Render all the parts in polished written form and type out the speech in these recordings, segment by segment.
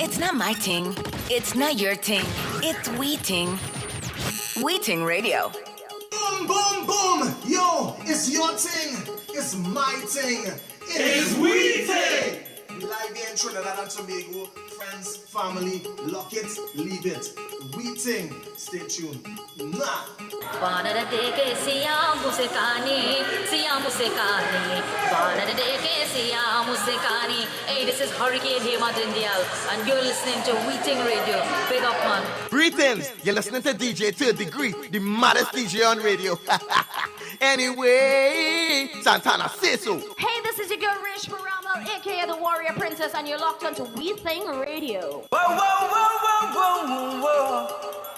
It's not my ting. It's not your ting. It's we ting. We ting radio. Boom, boom, boom. Yo, it's your ting. It's my ting. It's we ting. Live here in Trinidad and Tobago. Friends, family, lock it, leave it. We ting. Stay tuned. Nah. Hey, this is Hurricane Hema Dindial, and you're listening to Weeting Radio. Big up, man. Greetings, you're listening to DJ Third Degree, the maddest DJ on radio. Anyway, Santana, say so. Hey, this is your girl Rish Maramal, aka the Warrior Princess, and you're locked onto We Thing Radio. Whoa, whoa, whoa, whoa, whoa, whoa.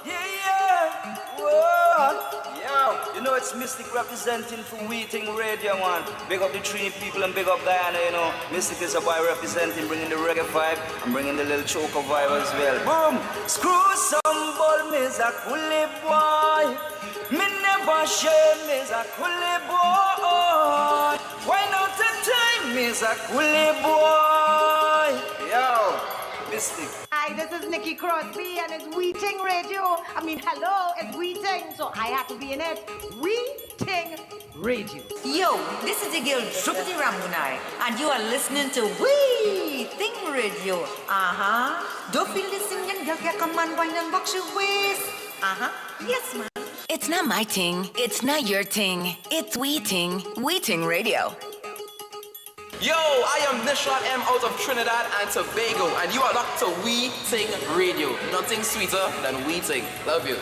Yeah, yeah. Whoa. Yo, you know it's Mystic representing for Weeting Radio, man. Big up the Trini people and big up Diana, you know. Mystic is a boy representing, bringing the reggae vibe and bringing the little choker vibe as well. Boom! Screw some ball, me's a coolie boy. Me never shame, me's a coolie boy. Why not the time, me's a coolie boy. Yo, Mystic. Hi, this is Nikki Crosby and it's Weeting Radio. Hello, it's Weeting, so I have to be in it. Weeting Radio. Yo, this is your girl Drupati Ramunai, and you are listening to We Ting Radio. Don't feel this Indian girl can come and wind and box your waist. Yes, man. It's not my ting. It's not your ting. It's We Ting. We Ting Radio. Yo, I am Nishrat M out of Trinidad and Tobago, and you are locked to We Ting Radio. Nothing sweeter than We Ting. Love you.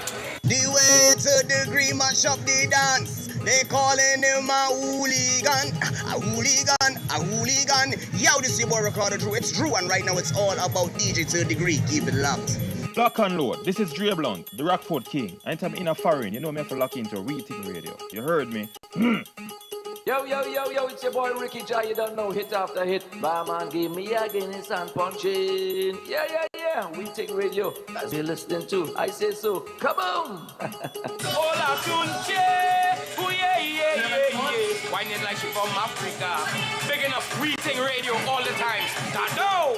The way to degree mash up the dance. They calling him a hooligan, a hooligan, a hooligan. Yo, this is your boy recorded Drew. It's Drew, and right now it's all about DJ Third Degree. Keep it locked. Lock and load. This is Dre Blunt, the Rockford King. Anytime in a foreign, you know me have to lock into We Ting Radio. You heard me? Yo, it's your boy Ricky J, you don't know, hit after hit. Barman, give me a Guinness and punching. Yeah, We Ting Radio, as you're listening to, I say so, come on! Hola, Tunche! Oh, yeah. Whining like she from Africa. Big enough We Ting Radio all the time. Tado!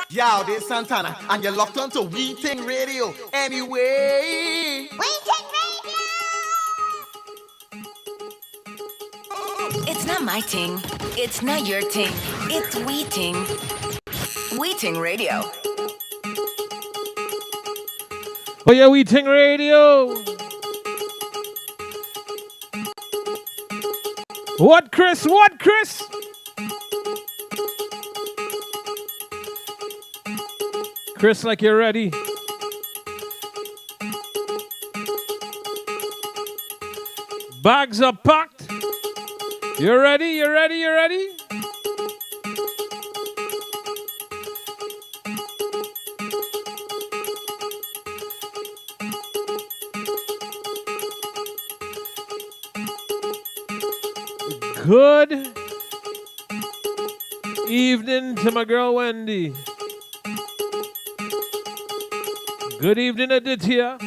Yo, this is Santana, and you're locked onto We Ting Radio. Anyway, We Ting Radio! It's not my ting. It's not your ting. It's We Ting. We Ting Radio. Oh yeah, We Ting Radio. What, Chris? What, Chris? Chris, like you're ready. Bags are packed. You ready? You ready? You ready? Good evening to my girl Wendy. Good evening, Aditya.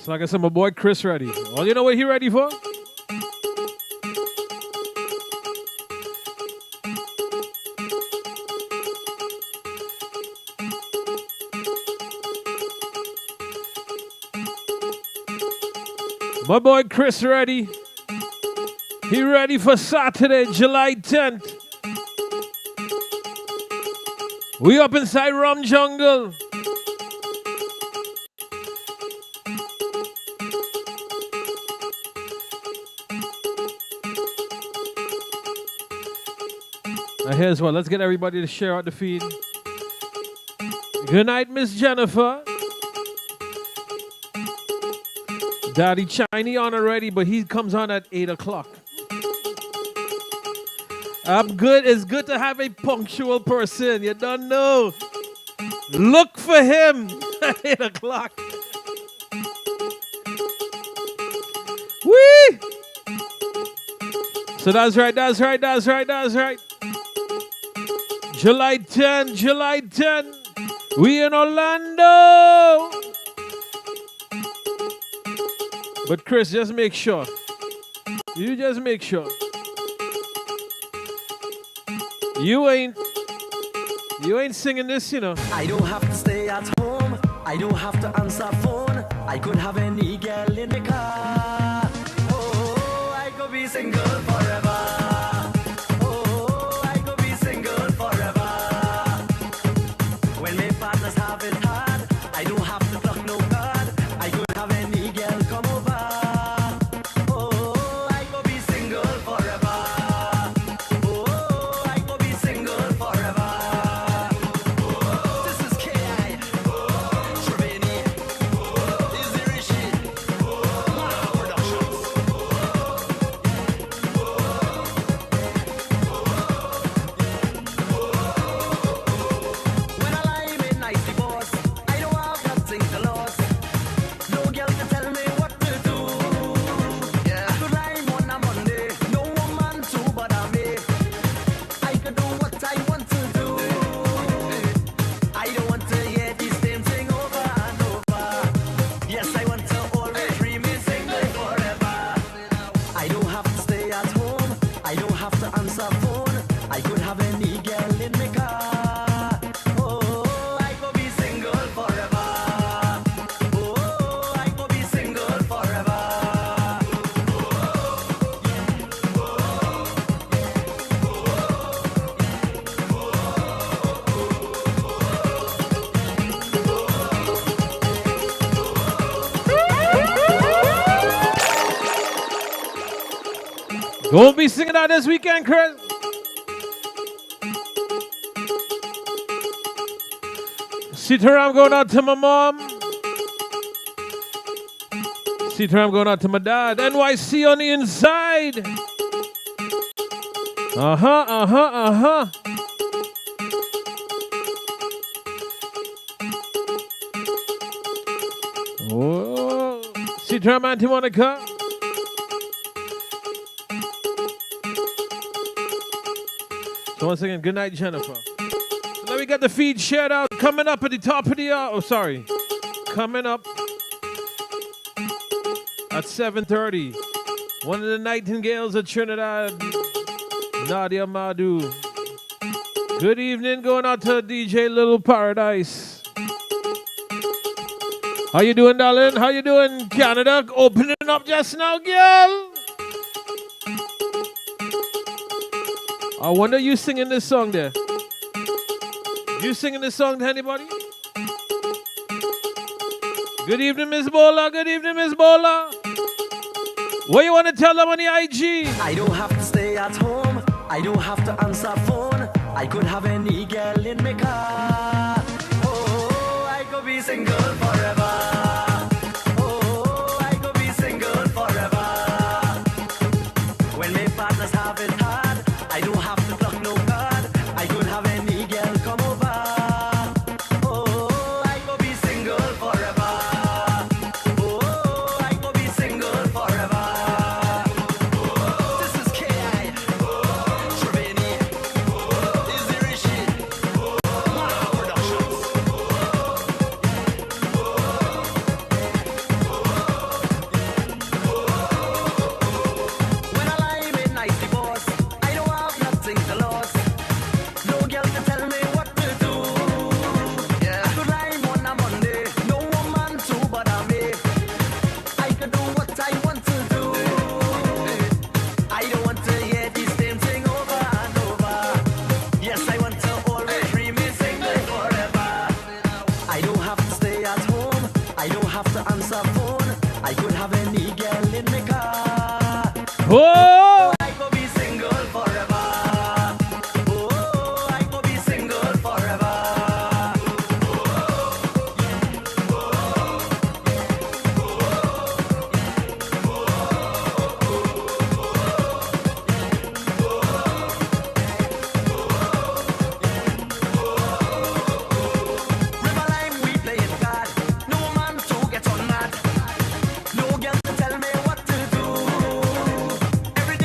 So like I said, my boy Chris ready. Well, you know what he ready for? My boy Chris ready. He ready for Saturday, July 10th. We up inside Rum Jungle. Now here's what. Let's get everybody to share out the feed. Good night, Miss Jennifer. Daddy Chinese on already, but he comes on at 8 o'clock. I'm good. It's good to have a punctual person. You don't know. Look for him at 8 o'clock. Whee! So that's right. July 10, July 10. We in Orlando. But Chris, just make sure. You just make sure. You ain't singing this, you know. I don't have to stay at home. I don't have to answer phone. I could have any girl in the car. Oh, I could be single forever. Oh, I could be single forever. When my partners have it hard, I don't have to block no card. I could have any girl come over. Oh, I could be single forever. Oh, I could be single forever. This is K.I. Trevini. Easy Rishi. Productions. When I lie midnight divorce, I don't have nothing to lose. No girl can tell me what to do. I could lie on a Monday, no woman to bother me. I could do what I want to do. I don't want to hear the same thing over and over. Yes, I want to always remain single forever. I don't have to stay at home. I don't have to answer phone. I could have any girl in my car. Oh, I could be single forever. Oh, I could be single forever. Don't be singing that this weekend, Chris. I'm going out to my mom. I'm going out to my dad. NYC on the inside. Uh-huh. Oh, Auntie Monica. So once again, good night, Jennifer. So let me get the feed shared out. Coming up at the top of the hour. Coming up at 7:30. One of the Nightingales of Trinidad, Nadia Madu. Good evening, going out to DJ Little Paradise. How you doing, darling? How you doing, Canada? Opening up just now, girl. I wonder you singing this song there. You singing this song to anybody? Good evening, Miss Bola. Good evening, Miss Bola. What you want to tell them on the IG? I don't have to stay at home. I don't have to answer phone. I could have any girl in my car. Oh, I could be single forever. Oh, I could be single forever. When my partners have it hard, I don't have to block no card. I could have any girl come over. Oh, I could be single forever. Oh, I could be single forever. This is K.I. Trevini. Easy Rishi. Productions. When I lie midnight divorce, I don't have nothing to lose. No girl can tell me what to do. I could lie on a Monday, no woman to bother me. I could do what I want to do. I don't want to hear the same thing over and over. Yes, I want to always remain single forever. I don't have to stay at home. I don't have to answer phone. I could have any girl in my car. Oh! I could be single forever. Oh, I could be single forever. River Lime, we playing card. No man to get on mad. No girl to tell me what to do. Every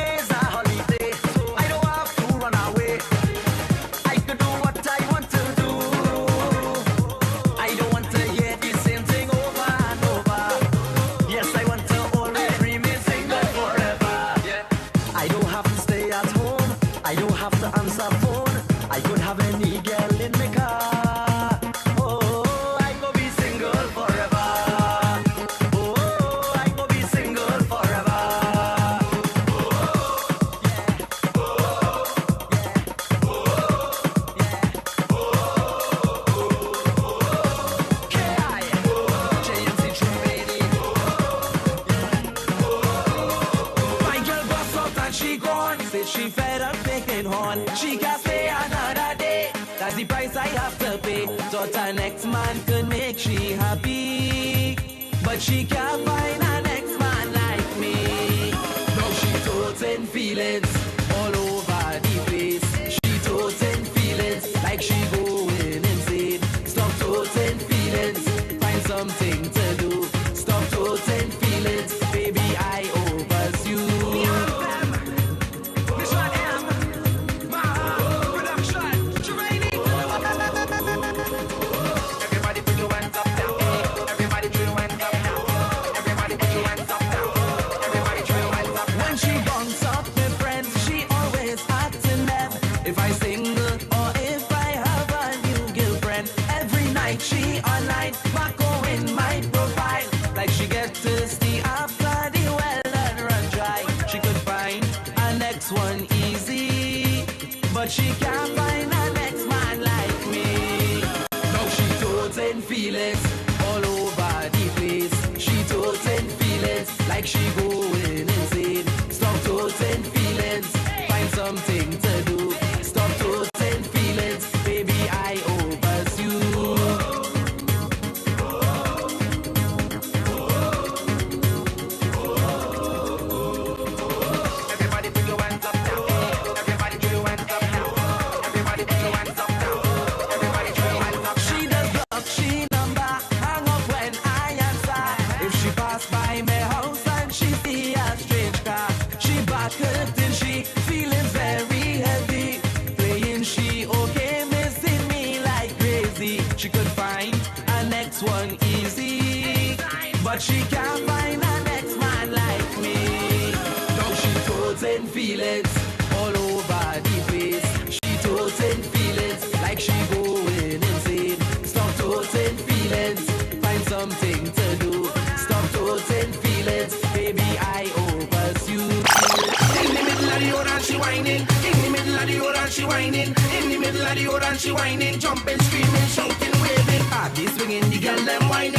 thought her next man could make she happy, but she can't find her next man like me. Now she toting feelings all over the place. She toting feelings like she going insane. Stop toting feelings, find something to do. Stop toting feelings, baby, I overs you. Everybody put your hands up now. Everybody put your hands up now. Everybody put your hands up now. Everybody put your hands up now. When she bunks up with friends, she always acting them. If I single or if I have a new girlfriend, every night she online, Marco in my profile. Like she get thirsty after the well and run dry. She could find a next one easy, but she can't find a next man like me. Now she toting feelings all over the place. She toting feelings like she going insane. Stop toting feelings, find something to do. Stop toting feelings, baby, I overs you. Everybody put your hands up now. Everybody put your hands up now. Everybody put your hands up now. Everybody put your hands up. She does block, she number, hang up when I answer. If she pass by my house and she see a strange car, she back her till she feeling very heavy. Playing she okay, missing me like crazy. She could find a next one easy, but she can't find a next man like me. Now she toting feelings all over the place. She toting feelings like she going insane. Stop toting feelings, find something to do. Stop toting feelings, baby, I overs you. In the middle of the road and she whining. In the middle of the road and she whining. In the middle of the road and she whining. Jumping, screaming, shouting, waving. Party swinging, the girl them whining.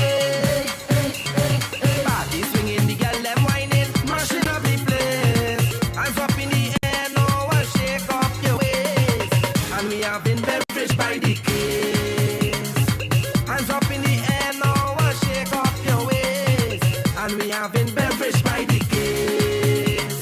Party swinging, the girl them whining. Mashing up the place. Hands up in the air, no one shake up your waist. And we having beverage by the case. Hands up in the air, no one shake up your waist. And we having beverage by the case.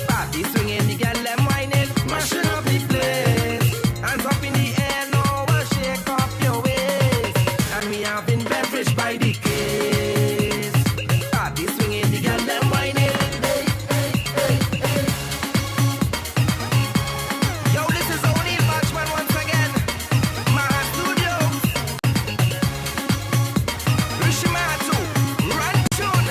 Party swinging, the girl them whining, mashing up the place. Hands up in the air, no one shake up your waist. And we having beverage by the case. Party swinging, the girl them whining. Yo, this is O'Neal Watchman once again. Maha Studios. Rishimatu, run tune.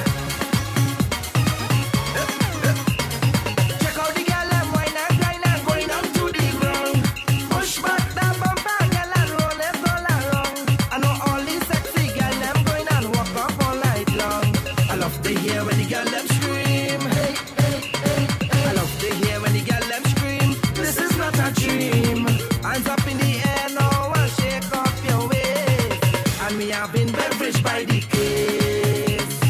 Check out the girl them wine and grind and going down to the ground. Push back that bumper, girl, and roll it all around. I know all these sexy girl them going and walk up all night long. I love to hear when the girl them scream. Hey, hey, hey, hey. I love to hear when the girl them scream. This is not a dream. Hands up in the air, no one shake off your waist. And we having beverage by the case.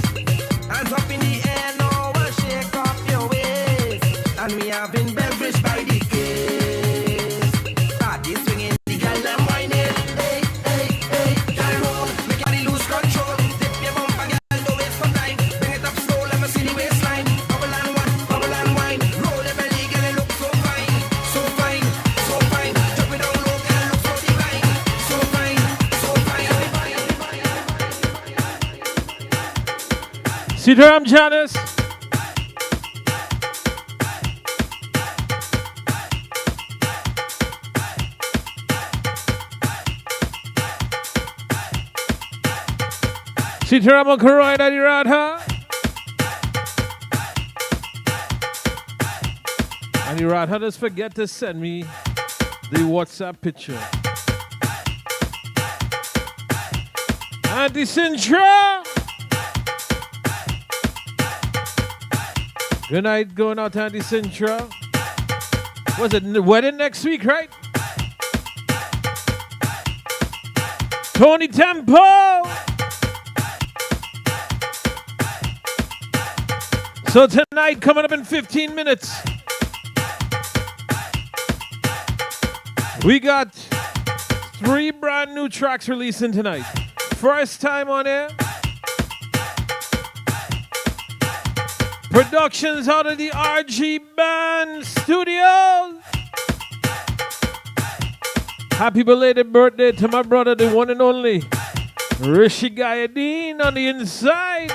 Hands up in the air, no one shake off your waist. And we having beverage by the case. Party swinging, the girl them whining. Hey, hey, hey. Girl roll, make your body lose control. Dip your bumper, girl, don't waste for time. Bring it up slow, let me see the waistline. Bubble and wine. Roll the belly, girl, it look so fine. So fine, so fine. Drop it down low, girl, look so divine. So fine, so fine. See there, I'm Janice. Sitaram Karoy Daddy Radha. And Radha, just forget to send me the WhatsApp picture. Auntie Sintra. Good night, going out to Auntie Sintra. Was it the wedding next week, right? Tony Tempo. So tonight, coming up in 15 minutes, we got 3 brand new tracks releasing tonight. First time on air. Productions out of the RG Band Studios. Happy belated birthday to my brother, the one and only Rishi Gayadeen on the inside.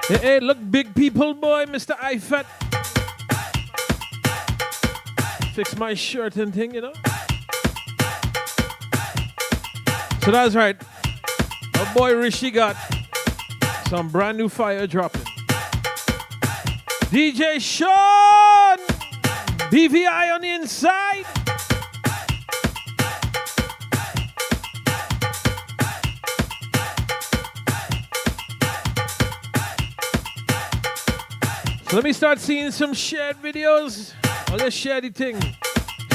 Hey, look, big people boy, Mr. Ifat. Fix my shirt and thing, you know. So that's right. My boy Rishi got some brand new fire dropping. DJ Sean! BVI on the inside. So let me start seeing some shared videos. Oh, let's share the thing.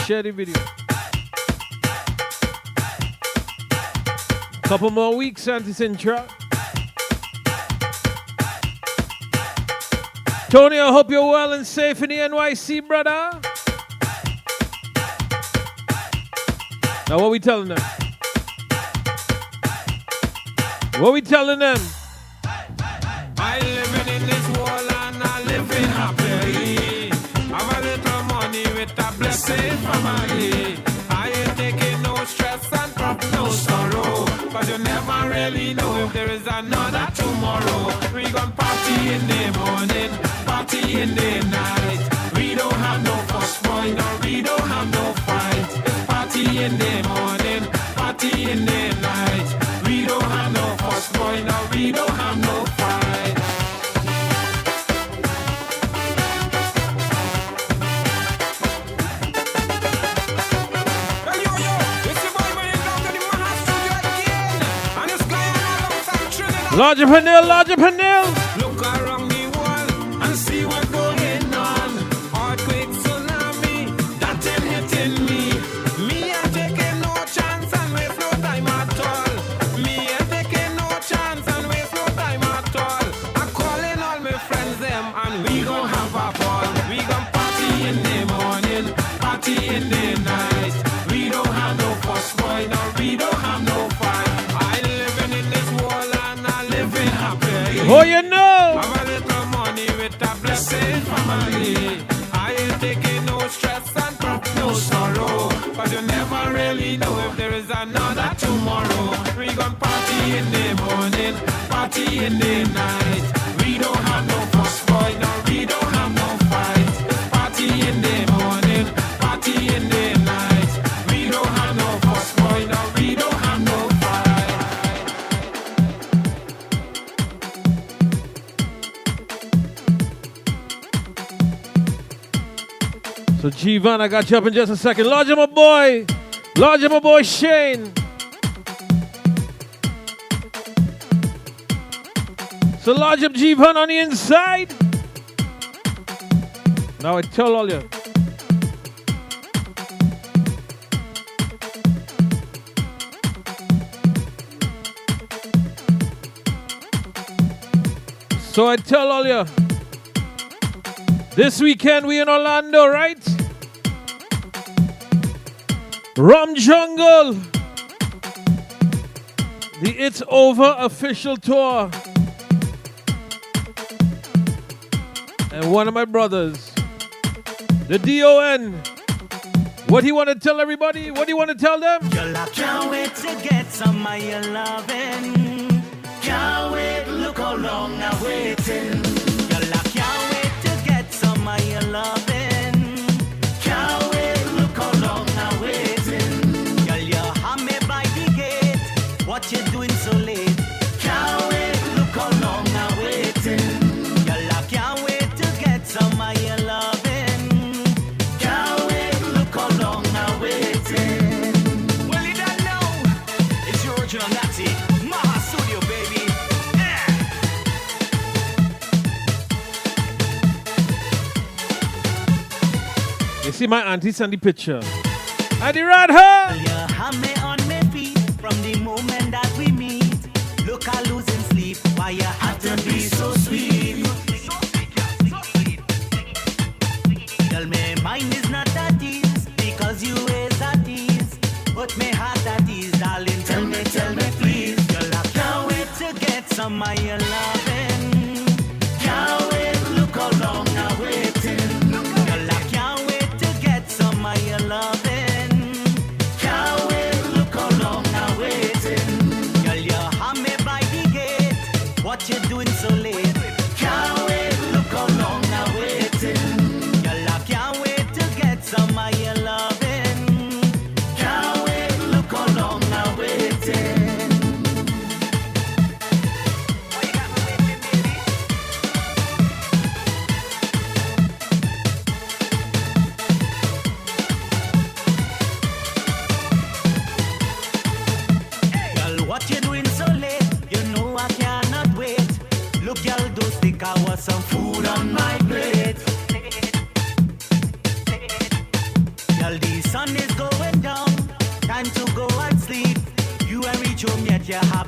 Share the video. Couple more weeks and this intro. Tony, I hope you're well and safe in the NYC, brother. Now, what we telling them? What we telling them? I living in this world and I living happily. Have a little money with a blessed family. I ain't taking no stress and no sorrow. Cause you never really know if there is another tomorrow. We gon' party in the morning, party in the night. We don't have no fuss boy, no, we don't have no fight. It's party in the morning, party in the night. We don't have no fuss boy, no, we don't have no fight. Larger panel, larger panel. Look around the world and see what's going on. Earthquake, tsunami, that ain't hitting me. Me ain't taking no chance and waste no time at all. Me ain't taking no chance and waste no time at all. I'm calling all my friends them and we gon' have a ball. We gon' party in the morning, party in the night. We don't have no fuss boy, no, we don't have no fight. I living in this world and I living happy. Oh, you know. Have a little money with a blessed family. I ain't taking no stress and no sorrow. Cause you never really know if there is another tomorrow. We gon' party in the morning, party in the night. We don't have no fuss boy, no, we don't have no fight. Party in the morning, party in the night. We don't have no fuss boy, no, we don't have no fight. So G-Van, I got you up in just a second. Larger my boy. Larger my boy Shane. So large up G-Van on the inside. Now I tell all you. So I tell all you. This weekend we in Orlando, right? Rum Jungle. The It's Over official tour. And one of my brothers, the DON. What do you want to tell everybody? What do you want to tell them? Girl, I can't wait to get some of your loving. Can't wait, look how long I'm waiting. Girl, I can't wait to get some of your loving. Can't wait, look how long I'm waiting. Girl, you have me by the gate. What you doing so late? Can't wait, look how long I'm waiting. Girl, I can't wait to get some of your loving. Can't wait, look how long I'm waiting. Well, you don't know. It's your original Natty. Maha Studio, baby. You see my auntie send the picture. I did ride her. You have me on my feet from the moment that we meet. Look, I losing sleep. Why you have to be so sweet? Girl, my mind is not at ease because you is at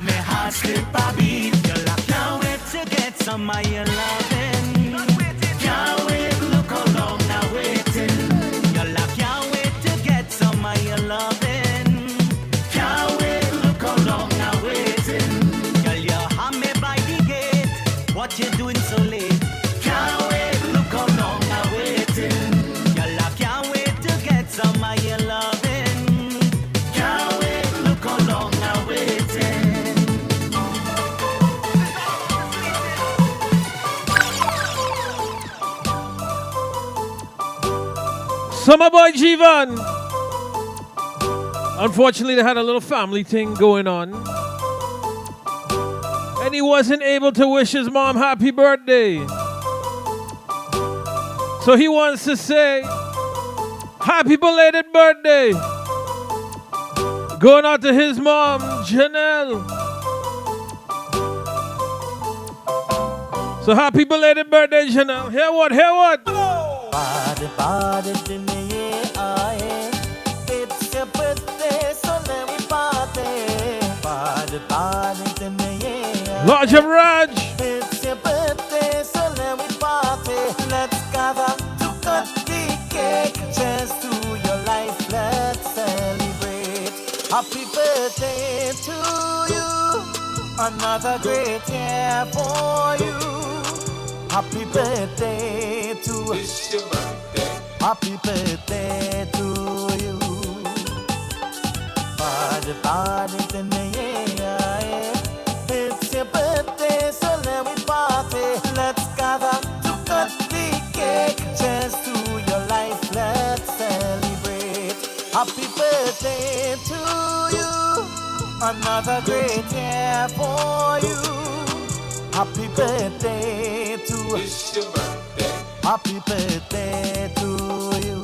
me heart skip a beat. Girl, I can't wait to get some of your loving. Can't wait, look how long I'm waiting. Girl, I can't wait to get some of your loving. Can't wait, look how long I'm waiting. Girl, you have me by the gate. What you doing so late? Can't wait, look how long I'm waiting. Girl, I can't wait to get some of your loving. Can't wait, look how long I'm waiting. Summer boy Jivan. Unfortunately, they had a little family thing going on. And he wasn't able to wish his mom happy birthday. So he wants to say, happy belated birthday. Going out to his mom, Janelle. So happy belated birthday, Janelle. Hear what, hear what? Party to me, yeah. It's your birthday, so let me party. Party to me, yeah. Lodge of Raj. It's your birthday, so let me party. Let's gather to cut the cake. Cheers to your life, let's celebrate. Happy birthday to you. Another great year for you. Happy birthday to you. It's your birthday. Happy birthday to you. Party to me, yeah. It's your birthday, so let me party. Let's gather to cut the cake. Cheers to your life, let's celebrate. Happy birthday to you. Another great year for you. Happy birthday to you. It's your birthday. Happy birthday to you.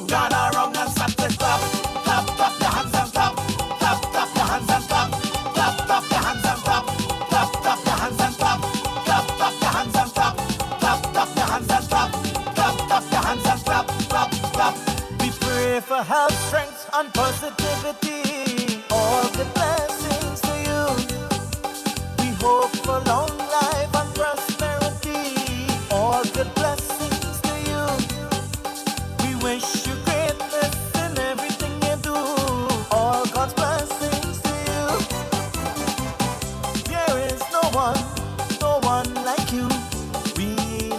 Gather around and start to clap. Clap, clap your hands and clap. Clap, clap your hands and clap. Clap, clap your hands and clap. Clap, clap your hands and clap. Clap, clap your hands and clap. Clap, clap your hands and clap. Clap, clap your hands and clap. Clap, clap. We pray for health, strength, and positivity. All the blessings to you. We hope for long life and prosperity. All good blessings to you. We wish you greatness in everything you do. All God's blessings to you. There is no one like you. We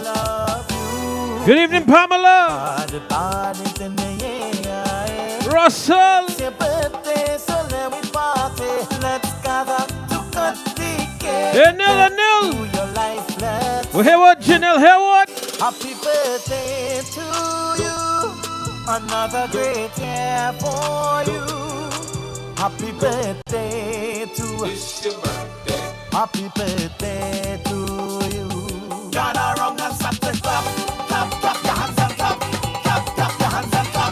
love you. Good evening, Pamela. Party to me, yeah. Russell. It's your birthday, so let me party. Let's gather to cut the cake. Hey, Nil. To your life, let's Well, hear what, Janelle, hear what? happy birthday to you. Another great year for you. Happy birthday to you. It's your birthday. Happy birthday to you. Gather around and start to clap. Clap, clap your hands and clap. Clap, clap your hands and clap.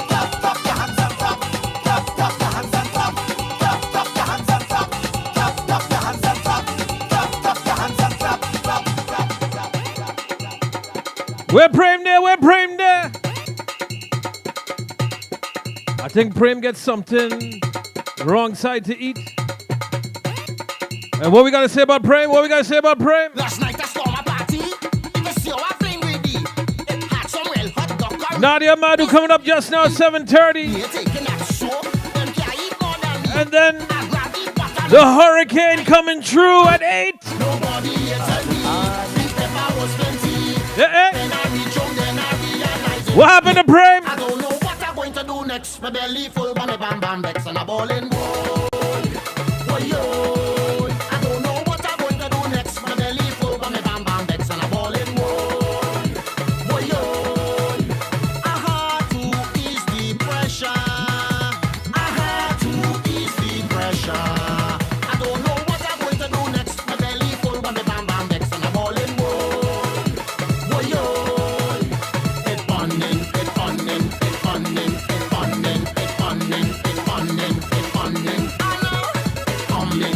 Clap, clap your hands and clap. Clap, clap your hands and clap. Clap, clap your hands and clap. Clap, clap your hands and clap. Clap, clap your hands and clap. Clap, clap, clap. We're Prem there, we're Prem there. I think Prem gets something wrong side to eat. And what we gotta say about Prem? What we gotta say about Prem? Last night I saw my party. The show I fling with it. It had some real hot dog curry. Nadia Madu coming up just now, 7:30. You're taking that show. Them can't eat more than me. And then I grab the butter. the hurricane coming through at 8. Nobody here tell me. The pepper was plenty. Yeah, Then I reach home, then I realize it. What happened to Prem? I don't know what I'm going to do next. My belly full, but my bam bam vex and a ballin' boy. Boy, yo. I don't know what I'm going to do next. My belly full, but my bam bam vex and a ballin' boy. Boy, yo. I had to ease the pressure. I had to ease the pressure. I don't know what I'm going to do next. My belly full, but my bam bam vex and a ballin' boy. Boy, yo. It funnin', it funnin', it funnin', it funnin', it funnin', it funnin', it funnin'. I know. It funnin'.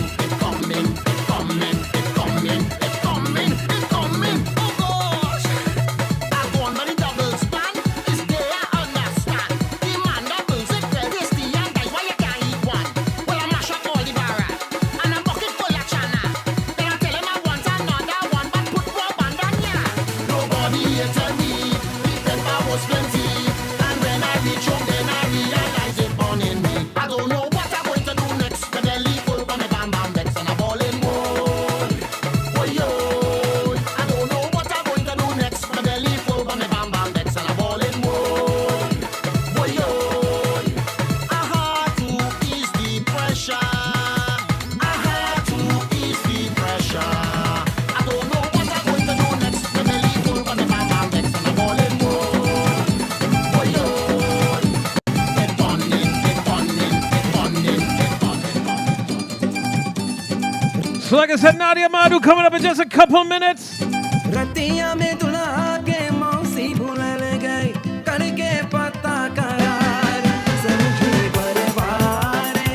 So like I said, Nadia Madu coming up in just a couple minutes. Ratia में दुल्हा के मौसी भूलल गई करके पता करार समझे बरबारे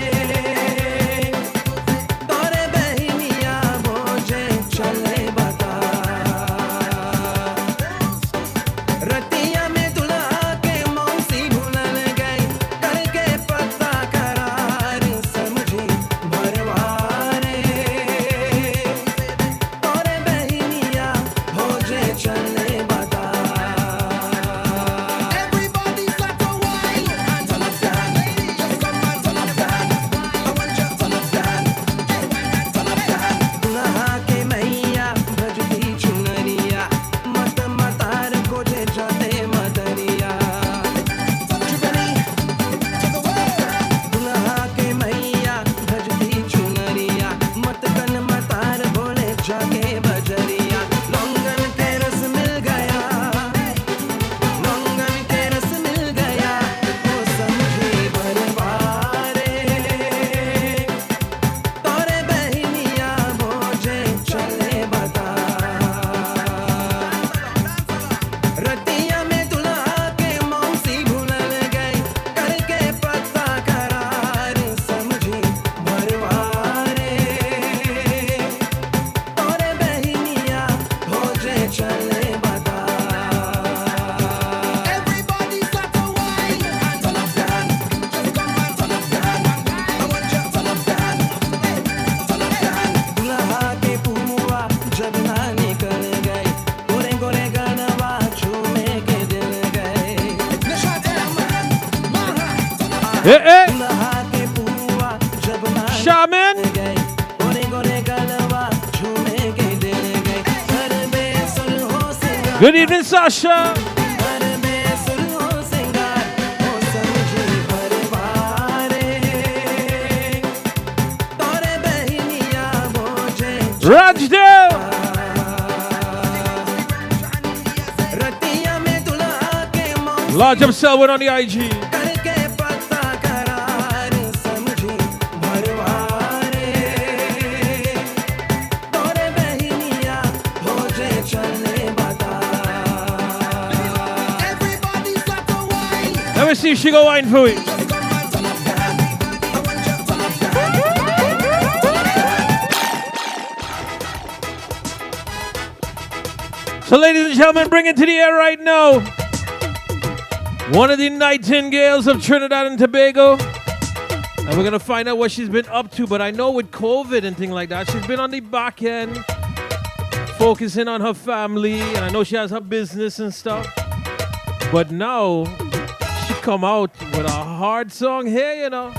तोरे बहनिया भोजे चले बता रतिया में दुल्हा के मौसी भूलल गई करके पता करार समझे बरबारे तोरे बहनिया भोजे चले बता Everybody start to whine and turn up down. Just come and turn up down. I want you to turn up down. Just whine and turn up down. दुल्हा के मैया भजती चुनरिया मत मतार को जे जाते मदरिया चुगली दुल्हा के मैया भजती चुनरिया मत कन मतार बोले जाके बजरिया लौंगन के रस मिल गया लौंगन के रस मिल गया वो समझे बरबारे तोरे बहनिया भोजे चले बता रतिया में दुल्हा के मौसी भूलल गई करके पता करार समझी भरवारे तोरे बहनिया भोजे चले बता Everybody start to whine and turn up down. Just come and turn up down. I want you to turn up down. Turn up down. दुल्हा के पुआ जब ना निकल गए गोरे गोरे गनवा चूमे के दिल गए Hey, hey. दुल्हा के पुआ जब ना Shaman. गए गोरे गोरे गनवा चूमे के दिल गए हर बेसुर हो सिंगार Good evening, Sasha. हर बेसुर हो सिंगार हो समझे भरवारे तोरे बहनिया भोजे Rajdale. रतिया में दुल्हा के मौसी Large up Selwood on the IG. करके पता करार समझी भरवारे तोरे बहनिया भोजे चले बता Everybody start to whine Let me see if she go wine for it. just come and turn up down. I want you to turn up down. So, ladies and gentlemen, bring it to the air right now. One of the nightingales of Trinidad and Tobago. And we're going to find out what she's been up to. But I know with COVID and things like that, she's been on the back end, focusing on her family. And I know she has her business and stuff. But now, she come out with a hard song here, you know.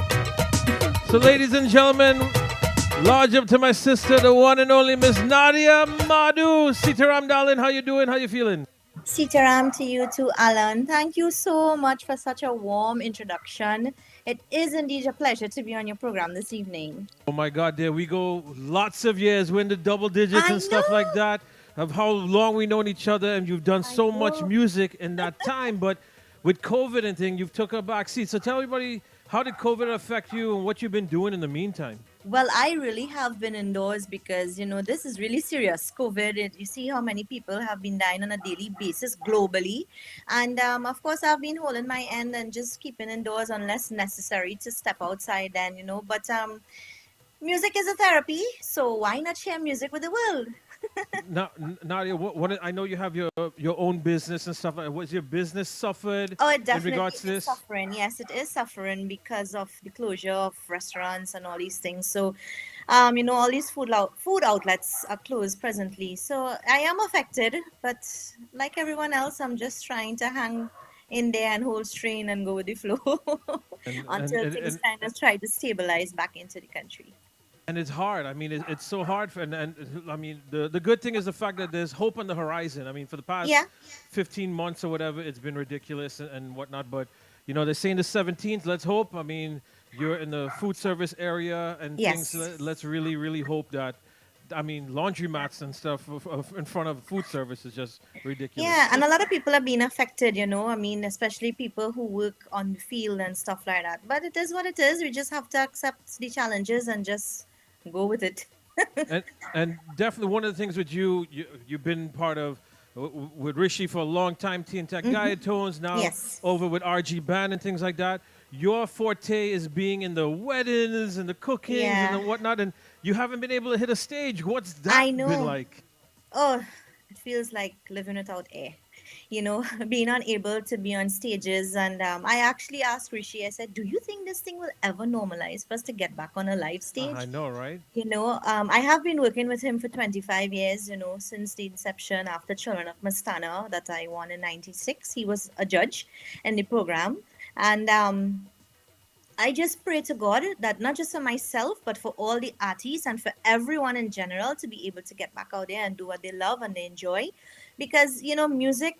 So, ladies and gentlemen, large up to my sister, the one and only Miss Nadia Madu. Sitaram, darling, how you doing? How you feeling? Sitaram to you too, Alan. Thank you so much for such a warm introduction. It is indeed a pleasure to be on your program this evening. Oh my God, there we go. Lots of years. We're in the double digits and stuff like that. Of how long we known each other, and you've done so much music in that time. But with COVID and thing, you've took a back seat. So tell everybody, how did COVID affect you and what you've been doing in the meantime? Well, I really have been indoors because, this is really serious. COVID, you see how many people have been dying on a daily basis globally. And of course, I've been holding my end and just keeping indoors unless necessary to step outside then, But music is a therapy, so why not share music with the world? Now, Nadia, I know you have your own business and stuff. Was your business suffered Oh, it in definitely regards to is this? suffering. Yes, it is suffering because of the closure of restaurants and all these things. So, all these food outlets are closed presently. So I am affected, but like everyone else, I'm just trying to hang in there and hold strain and go with the flow until things kind of try to stabilize back into the country. And it's hard. I mean, it's so hard. And I mean, the good thing is the fact that there's hope on the horizon. I mean, for the past 15 months or whatever, it's been ridiculous and whatnot. But, they're saying the 17th. Let's hope. I mean, you're in the food service area and things. Let's really, really hope that, laundromats and stuff in front of food service is just ridiculous. Yeah, and a lot of people are being affected, especially people who work on the field and stuff like that. But it is what it is. We just have to accept the challenges and just go with it. and and definitely one of the things with you've been part of with Rishi for a long time, Teen Tech Hmm. Gaia Tones, now Yes. over with RG Band and things like that. Your forte is being in the weddings and the cookings and Yeah. the whatnot, and you haven't been able to hit a stage. What's I that been know. like? Oh, it feels like living without air. Being unable to be on stages. And I actually asked Rishi, I said, do you think this thing will ever normalize for us to get back on a live I stage? know, right? I have been working with him for 25 years, since the inception after Children of Mastana that I won in 96. He was a judge in the program. And I just pray to God that not just for myself, but for all the artists and for everyone in general to be able to get back out there and do what they love and they enjoy. Because, music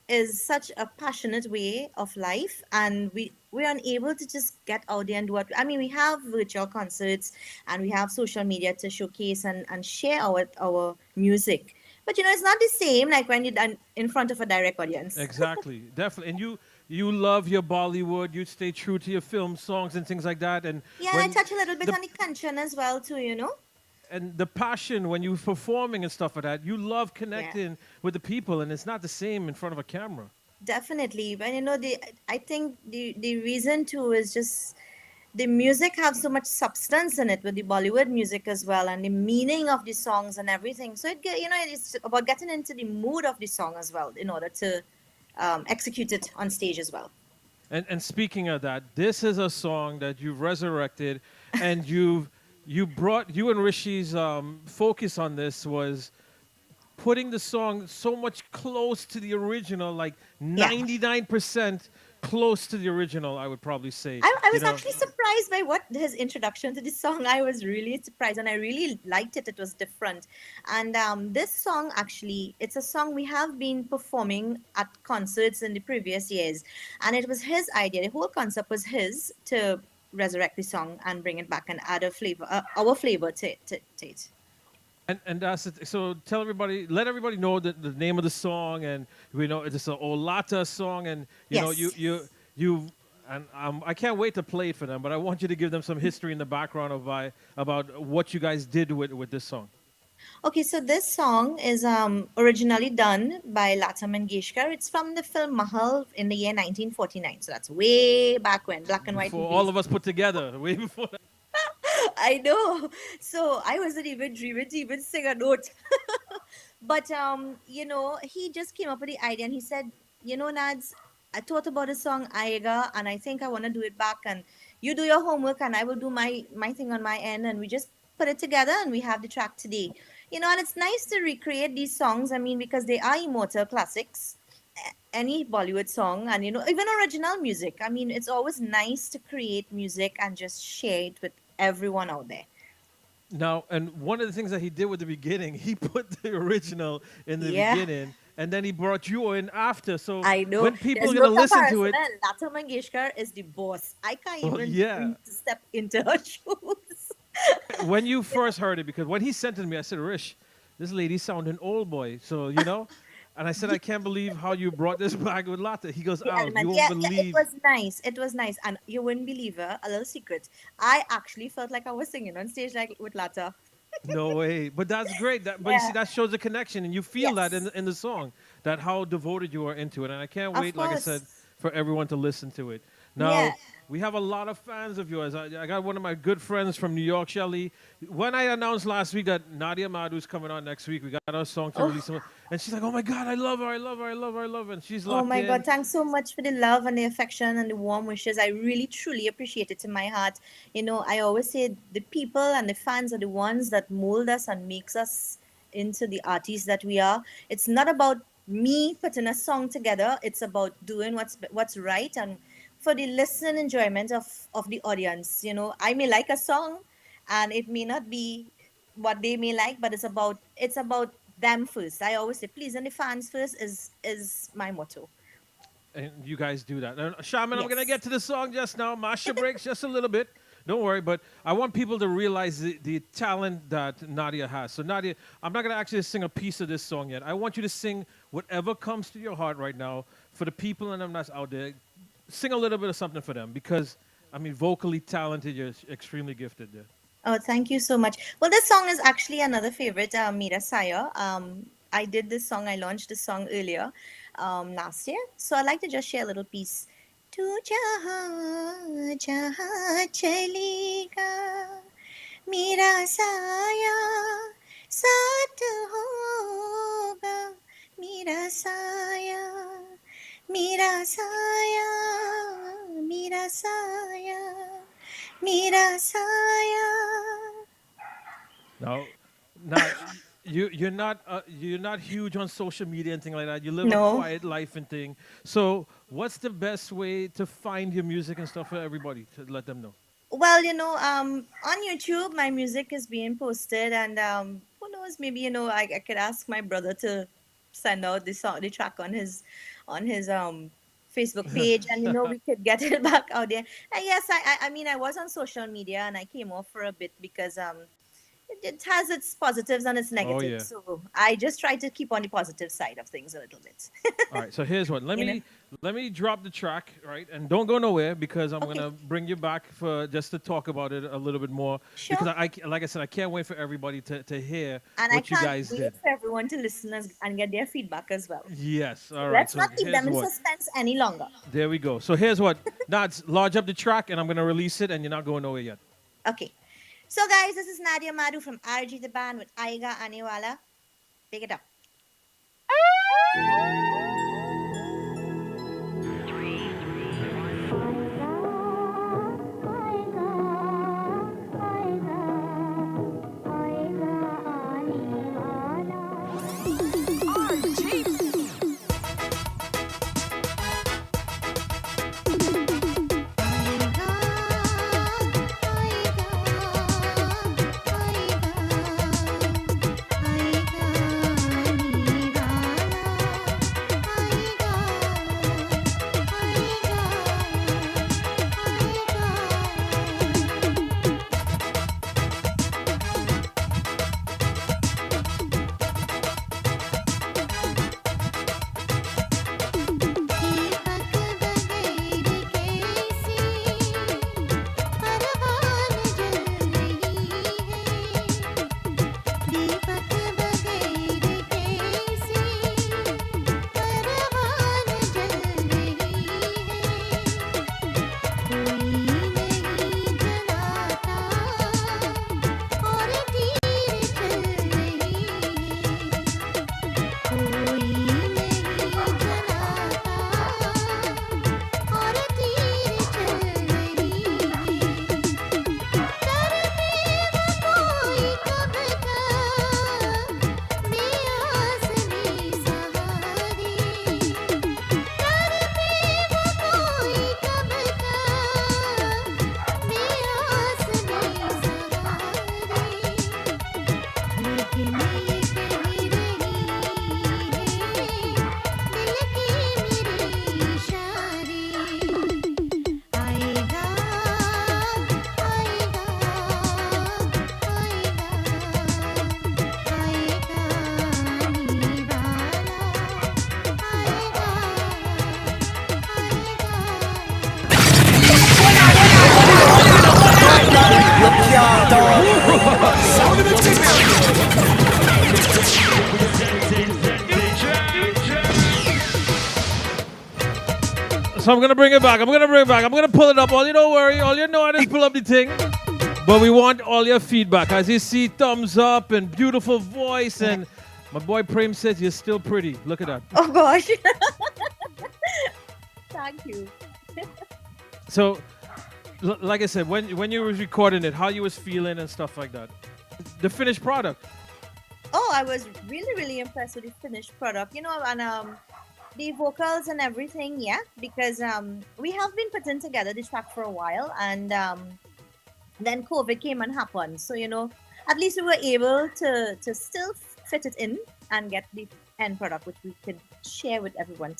is such a passionate way of life, and we're unable to just get out there and do what I mean. We have virtual concerts and we have social media to showcase and share our music. But it's not the same like when you're done in front of a direct audience. Exactly, definitely. And you love your Bollywood. You stay true to your film songs and things like that. And Yeah, and I when touch a little bit the on the Kanchan as well too. and the passion when you performing and stuff like that, you love Yeah. connecting with the people, and it's not the same in front of a camera. Definitely. But I think the reason too is just the music have so much substance in it with the Bollywood music as well, and the meaning of the songs and everything. So it's about getting into the mood of the song as well in order to execute it on stage as well. And speaking of that, this is a song that you've resurrected, and you and Rishi's focus on this was putting the song so much close to the original, like Yeah. 99% close to the original. I would probably say, I you was know. actually surprised by what his introduction to this song. I was really surprised and I really liked it. It was different. And this song actually, it's a song we have been performing at concerts in the previous years. And it was his idea. The whole concept was his to resurrect the song and bring it back and add a flavor, our flavor to it. And that's it. So tell everybody, let everybody know the name of the song, and we know it's a Olata song, and Yes. you and I can't wait to play it for them. But I want you to give them some history in the background about what you guys did with this song. Okay, so this song is originally done by Lata Mangeshkar. It's from the film Mahal in the year 1949. So that's way back when, black and white Before all movies. of us put together, way before that. I know. So I wasn't even dreaming to even sing a note. But he just came up with the idea and he said, Nads, I thought about the song Aiga and I think I want to do it back, and you do your homework and I will do my thing on my end, and we just put it together and we have the track today. And it's nice to recreate these songs, I mean, because they are immortal classics. Any Bollywood song and even original music. I mean, it's always nice to create music and just share it with everyone out there. Now, and one of the things that he did with the beginning, he put the original in the Yeah. beginning, and then he brought you in after. So I know. when people There's are no gonna listen to comparison. it, Lata Mangeshkar is the boss. I can't well, even yeah. breathe to step into her shoes. When you first heard it, because when he sent it to me, I said, Rish, this lady sounding old boy. So, and I said, I can't believe how you brought this back with Latte. He goes, The Al, you element. won't Yeah, yeah, it believe. was nice. It was nice. And you wouldn't believe it. A little secret. I actually felt like I was singing on stage like with Lata. No way. But that's great. But you see, Yeah. that shows the connection, and you feel that Yes. in the song, that how devoted you are into it. And I can't Of wait, like I said, course. for everyone to listen to it. Yeah. Now, we have a lot of fans of yours. I got one of my good friends from New York, Shelly. When I announced last week that Nadia Madhu's coming on next week, we got our song to Oh. release. And she's like, oh my God, I love her, I love her, I love her, I love her. And she's Oh locked my in. God, thanks so much for the love and the affection and the warm wishes. I really truly appreciate it in my heart. I always say the people and the fans are the ones that mold us and makes us into the artists that we are. It's not about me putting a song together. It's about doing what's right and for the listening enjoyment of the audience. I may like a song and it may not be what they may like, but it's about them first. I always say pleasing the fans first is my motto. And you guys do that. And Shaman, I'm going to Yes. get to the song just now. Masha breaks just a little bit. Don't worry, but I want people to realize the talent that Nadia has. So, Nadia, I'm not going to actually sing a piece of this song yet. I want you to sing whatever comes to your heart right now for the people and them that's out there. Sing a little bit of something for them because, I mean, vocally talented, you're extremely gifted there. Oh, thank you so much. Well, this song is actually another favorite, Mira Saya. I did this song, I launched this song earlier last year. So I'd like to just share a little piece. तू जहाँ जहाँ चलेगा मेरा साया साथ होगा मेरा साया मेरा साया मेरा साया मेरा साया. Now, you're not huge on social media and thing like that. You live a No. quiet life and thing. So, what's the best way to find your music and stuff for everybody to let them know? Well, on YouTube, my music is being posted, and who knows? Maybe I could ask my brother to send out the track on his Facebook page, and we could get it back out there. And yes, I mean, I was on social media, and I came off for a bit because it has its positives and its Oh negatives. yeah. So I just try to keep on the positive side of things a little bit. All right. So here's one. Let You know? me drop the track, right? And don't go nowhere because I'm Okay. gonna bring you back for just to talk about it a little bit more. Sure. Because like I said, I can't wait for everybody to hear And I what you can't guys wait did. for everyone to listen and get their feedback as well. Yes. All right. Let's So not keep here's them in what. suspense any longer. There we go. So here's what. Nads, lodge up the track, and I'm gonna release it, and you're not going nowhere yet. Okay. So, guys, this is Nadia Madhu from RG The Band with Aiga Anewala. Pick it up. So I'm gonna bring it back. I'm gonna pull it up. All you don't worry. All you know I just pull up the thing. But we want all your feedback. As you see, thumbs up and beautiful voice. And my boy Prem says you're still pretty. Look at that. Oh, gosh. Thank you. So, like I said, when you was recording it, how you was feeling and stuff like that. The finished product. Oh, I was really, really impressed with the finished product. And the vocals and everything, yeah, because we have been putting together this track for a while, and then COVID came and happened. So, at least we were able to still fit it in and get the end product, which we could share with everyone.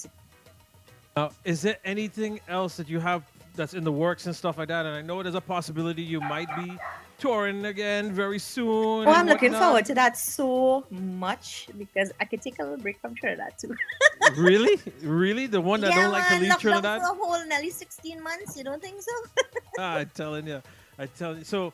Now, is there anything else that you have that's in the works and stuff like that? And I know there's a possibility you might be touring again very soon. Oh, I'm and looking whatnot. forward to that so much because I could take a little break from Trinidad too. Really? The one that don't like to man, leave locked down Trinidad? for a whole nearly 16 months. You don't think so? I'm telling you. So,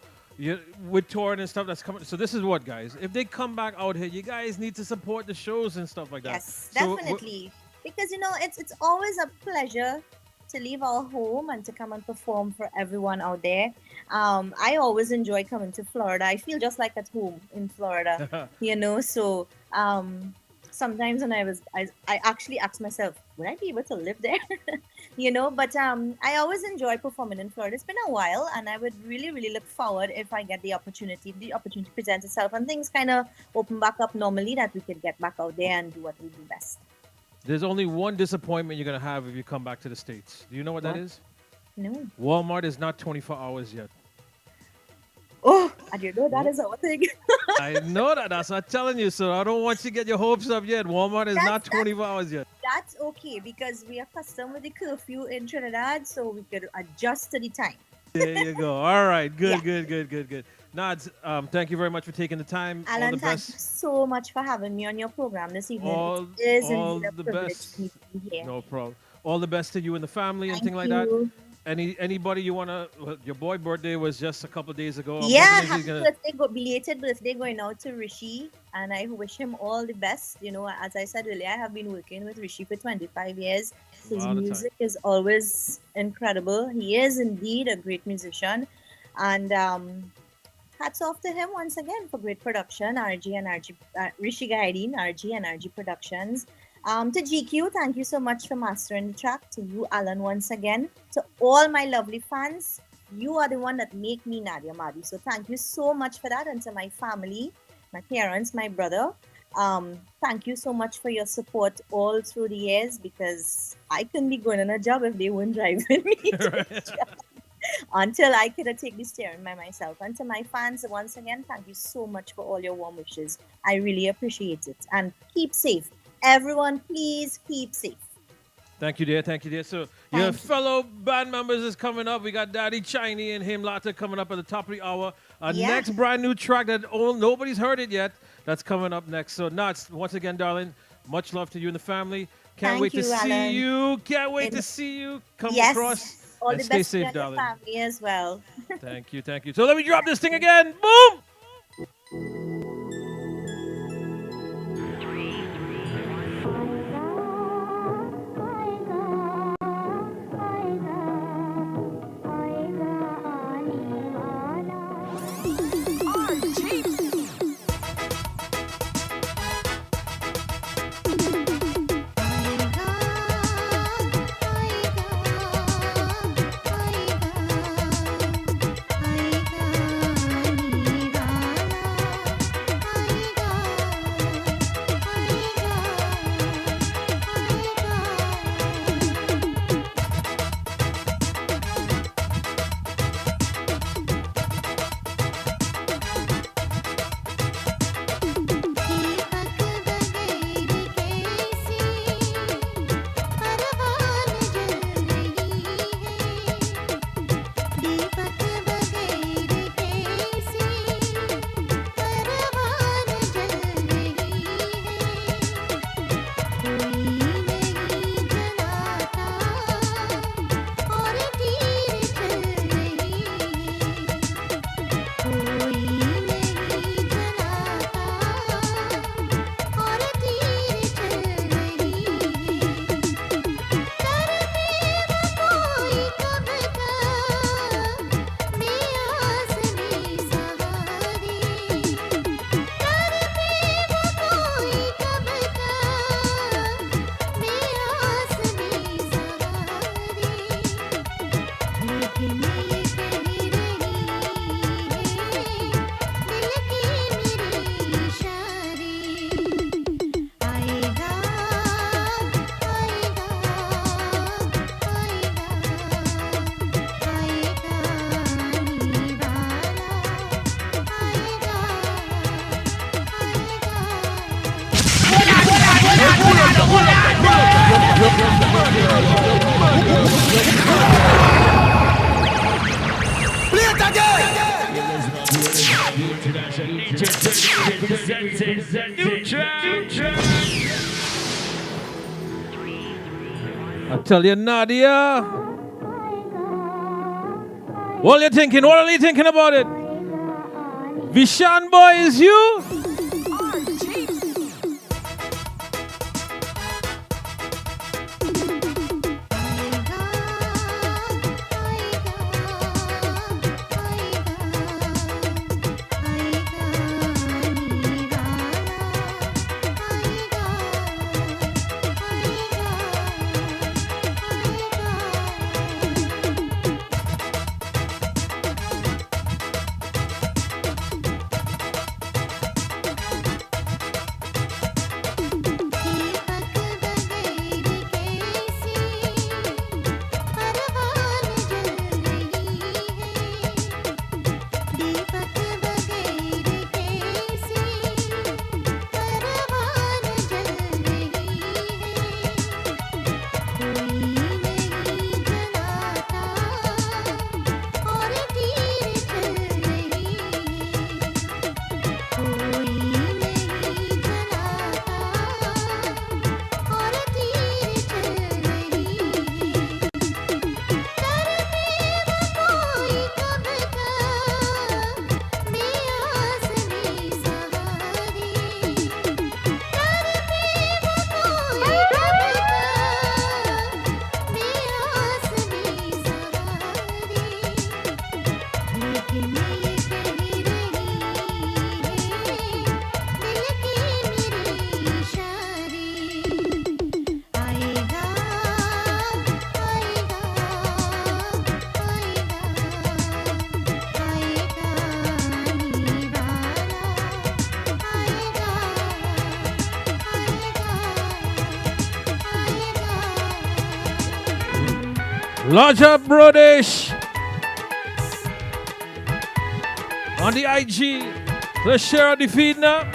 with touring and stuff that's coming. So this is what, guys. If they come back out here, you guys need to support the shows and stuff like that. Yes, So, definitely. Because it's always a pleasure to leave our home and to come and perform for everyone out there. I always enjoy coming to Florida. I feel just like at home in Florida, So sometimes when I actually ask myself, would I be able to live there? But I always enjoy performing in Florida. It's been a while, and I would really, really look forward if I get the opportunity. If the opportunity presents itself, and things kind of open back up normally, that we could get back out there and do what we do best. there's only one disappointment you're gonna have if you come back to the States. Do you know what that What? is? No. Walmart is not 24 hours yet. Oh, I didn't know that is our thing. I know that. That's what I'm telling you. So I don't want you to get your hopes up yet. Walmart is not 24 hours yet. That's okay because we are accustomed with the curfew in Trinidad, so we could adjust to the time. There you go. All right. Good. Nads, thank you very much for taking the time. All Alan, the thank best. you so much for having me on your program this evening. All, it is all indeed a the privilege best. for me to be here. No problem. All the best to you and the family and Thank things like that. you. Anybody you wanna? Well, your boy birthday was just a couple of days ago. I'm Yeah, hoping he's happy gonna- birthday, belated birthday going out to Rishi, and I wish him all the best. As I said earlier, I have been working with Rishi for 25 years. His All the time. music is always incredible. He is indeed a great musician, and hats off to him once again for great production. Rishi Gaidin, RG and RG Productions. To GQ, thank you so much for mastering the track. To you, Alan, once again. To all my lovely fans, you are the one that make me Nadia Madi. So thank you so much for that. And to my family, my parents, my brother, thank you so much for your support all through the years, because I couldn't be going on a job if they weren't driving me to the job until I could take the steering by myself. And to my fans, once again, thank you so much for all your warm wishes. I really appreciate it. And keep safe. Everyone, please keep safe. Thank you, dear. So your fellow band members is coming up. We got Daddy Chiney and him Latta coming up at the top of the hour. Yeah. Next brand new track that nobody's heard it yet. That's coming up next. So Nuts, once again, darling, much love to you and the family. Can't Thank wait to you, see Alan. you. Can't wait to see you come Yes. across. All and the stay best to you safe, and your darling. family as well. Thank you. So let me drop this thing again. Boom! Play it I tell you, Nadia. What are you thinking? What are you thinking about it? Vishan boy, is you? Launch up, Brodish. On the IG. Let's share the feed now.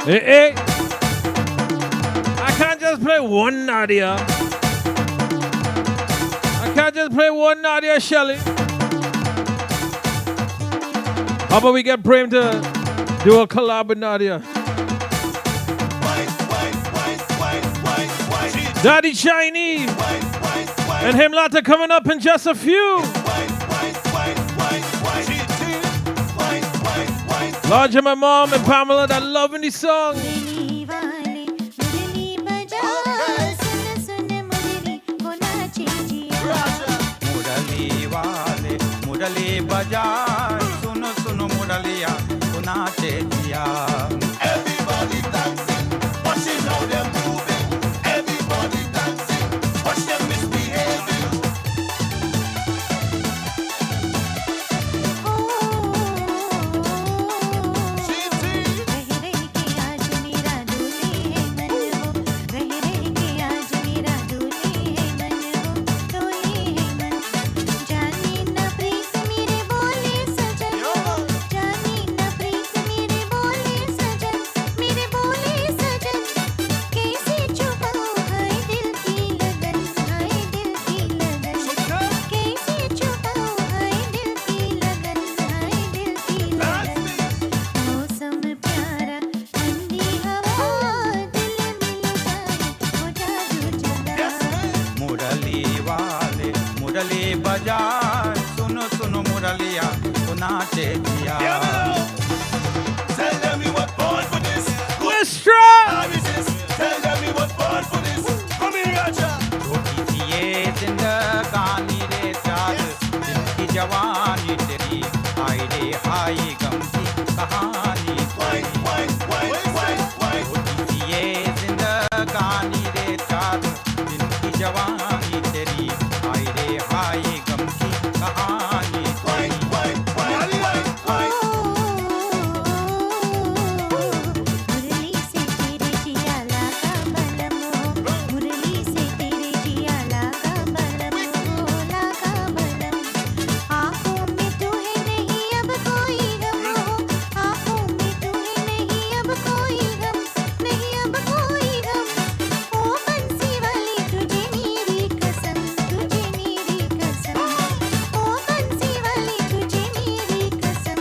Hey, hey. I can't just play one Nadia. I can't just play one Nadia Shelley. How about we get Prem to do a collab with Nadia? Daddy Chinese and him Latta coming up in just a few. Large and my mom and Pamela that loving these songs. मुरली बजा सुनो सुनो मुरलिया सुनाते जिया Everybody dancing, watching how they're moving. Everybody dancing, watch them misbehaving. बजाए सुनो सुनो मुरलिया तो नाचे जिया Tell them we were born for this. Mister! Tell them we were born for this. Come in, Raja. ये जिंदगानी रे चाँद जिनकी जवानी तेरी हाय रे हाय गम की कहानी ये जिंदगानी रे चाँद जिनकी जवानी तेरी हाय रे हाय गम की कहानी मुरली से तेरे जिया लागा बलमो मुरली से तेरे जिया लागा बलमो लागा बलम आँखों में तू है नहीं अब कोई गम आँखों में तू है नहीं अब कोई गम नहीं अब कोई गम ओ बंसी वाली तुझे मेरी कसम ओ बंसी वाली तुझे मेरी कसम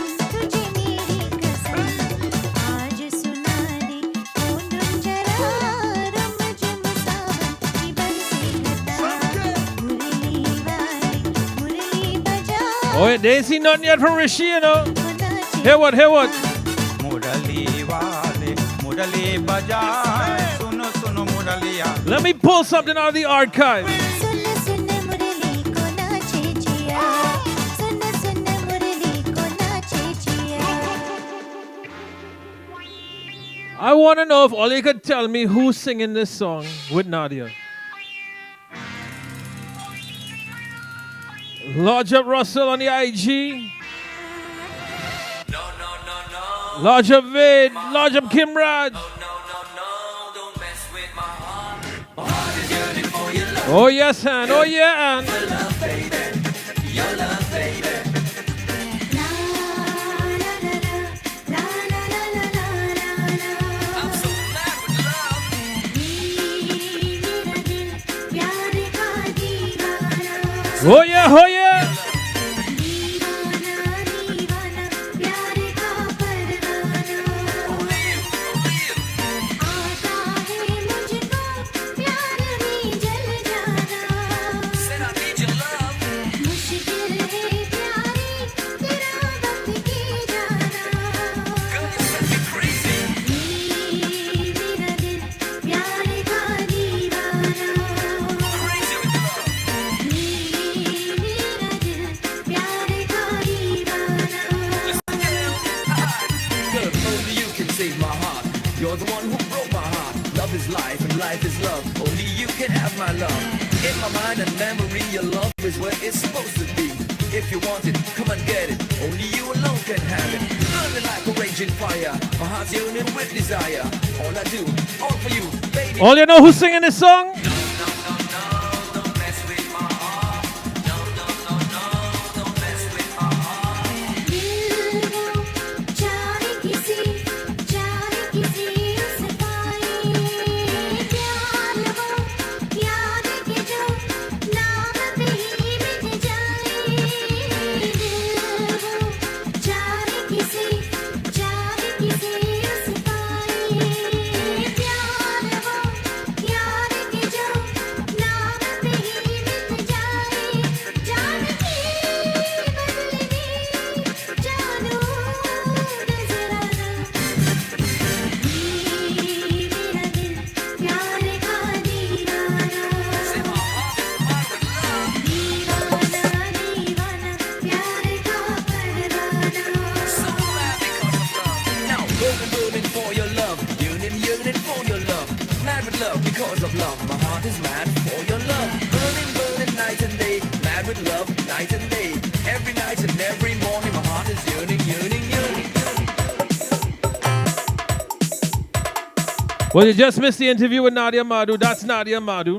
आज सुना दे ओ जरा रम जम सावन की बंसी लता मुरली वाली मुरली बजा Oh, they ain't seen nothing yet from Rishi, you know. Hear what, hear what? मुरली वाले मुरली बजाए सुनो सुनो मुरलिया Let me pull something out of the archive. सुन सुन मुरली को नाचे जिया सुन सुन मुरली को नाचे जिया I want to know if all you could tell me who's singing this song with Nadia. Lodge up Russell on the IG. Lodge up Vid. Lodge up Kimrad. Oh yes, Ann. Oh yeah, Ann. Oh yeah, oh yeah. Only you can save my heart. You're the one who broke my heart. Love is life and life is love. Only you can have my love. In my mind and memory, your love is where it's supposed to be. If you want it, come and get it. Only you alone can have it. Burning like a raging fire. My heart's yearning with desire. All I do, all for you, baby. All you know who's singing this song? जाने किसी उसे पाए प्यार वो याद के जो नाम पे ही मिट जाए जाने किसी उसे पाए प्यार वो याद के जो नाम पे ही मिट जाए जाने की बदलनी जानू नजर आना मेरा दिल प्यार का दीवाना दीवाना प्यार का परवाना Now, burning for your love. Yearning for your love. Mad with love because of love. My heart is mad for your love. Burning night and day. Mad with love night and day. Every night and every morning, my heart is yearning. Well, you just missed the interview with Nadia Madhu. That's Nadia Madhu.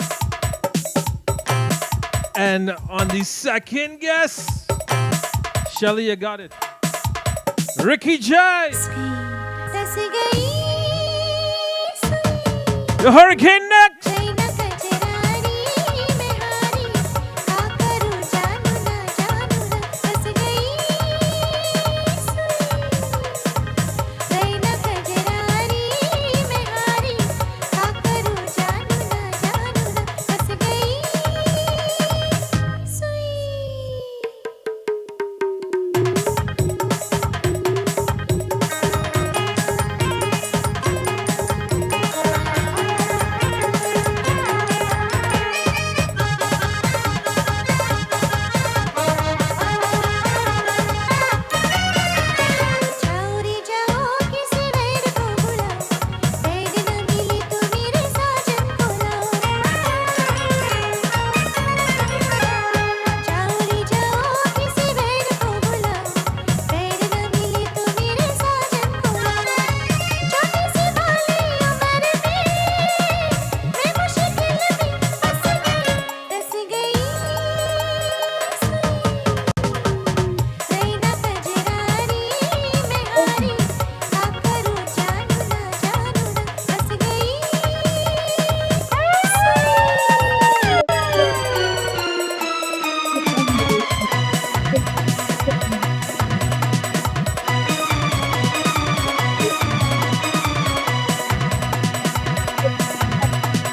And on the second guess, Shelly, you got it. Ricky J. रस गई The Hurricane next. नैना कचरारी में हारी का करूं जानू ना रस गई नैना कचरारी में हारी का करूं जानू ना रस गई सुई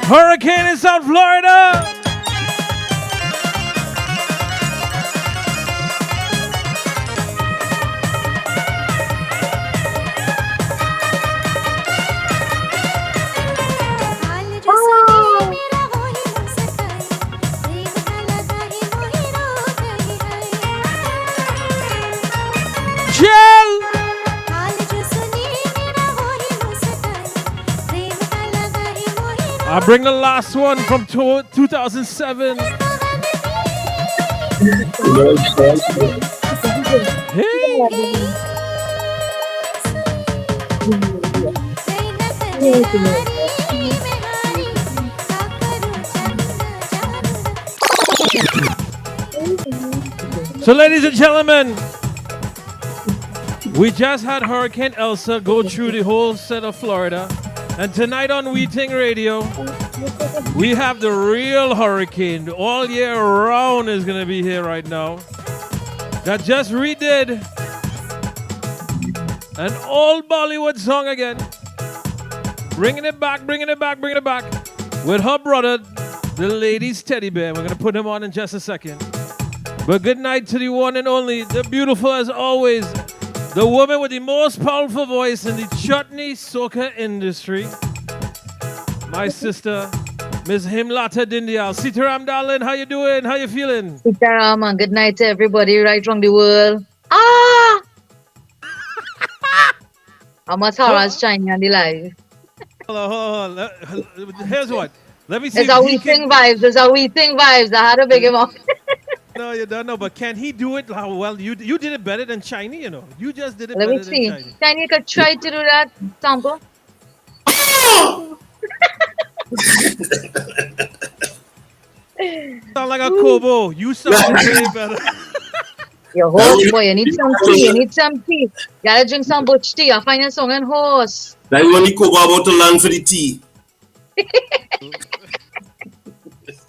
Hurricane in South Florida. I bring the last one from 2007. So, ladies and gentlemen, we just had Hurricane Elsa go through the whole set of Florida. And tonight on We Ting Radio, we have the real hurricane. All year round is going to be here right now. That just redid an old Bollywood song again. Bringing it back. With her brother, the lady's teddy bear. We're going to put him on in just a second. But good night to the one and only, the beautiful as always, the woman with the most powerful voice in the chutney soca industry. My sister, Miss Himlata Dindial. Sitaram, darling, how you doing? How you feeling? Sitaram, and good night to everybody right around the world. Ah! How much Hara's shining on the live? Hold on. Here's what. Let me see. It's a We Ting vibes. I had to big him up. No, you don't know, but can he do it? How well? You did it better than Chinese, you know. You just did it Let better me see. than Chinese. Chinese could try to do that sample. Sound like a Kobo. You sound way better. Your horse boy, you need some tea. Gotta drink some butch tea. I'll find a song and horse. That we only cook about to land for the tea.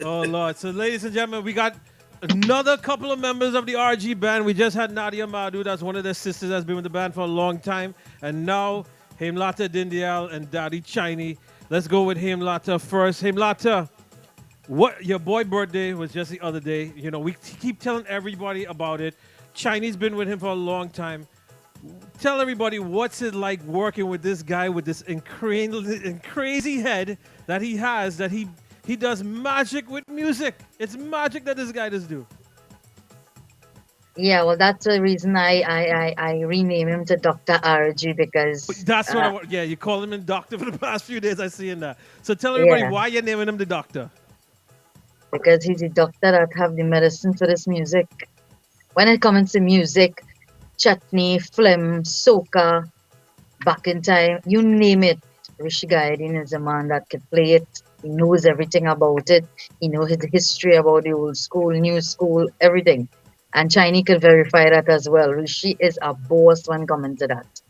Oh, Lord. So, ladies and gentlemen, we got another couple of members of the RG band. We just had Nadia Madhu. That's one of their sisters that's been with the band for a long time. And now, Himlata Dindial and Daddy Chinese. Let's go with Himlata first. Himlata, what your boy birthday was just the other day. You know, we keep telling everybody about it. Chinese been with him for a long time. Tell everybody what's it like working with this guy with this crazy head that he has, that he does magic with music. It's magic that this guy does do. Yeah, well, that's the reason I rename him to Dr. RG because... That's what I want. Yeah, you call him in doctor for the past few days. I see in that. So tell everybody why you're naming him the doctor. Because he's a doctor that have the medicine for this music. When it comes to music, chutney, phlegm, soca, back in time, you name it. Rishi Gaidin is a man that can play it. He knows everything about it. He knows his history about the old school, new school, everything. And Chinese can verify that as well. Rishi is a boss when coming to that.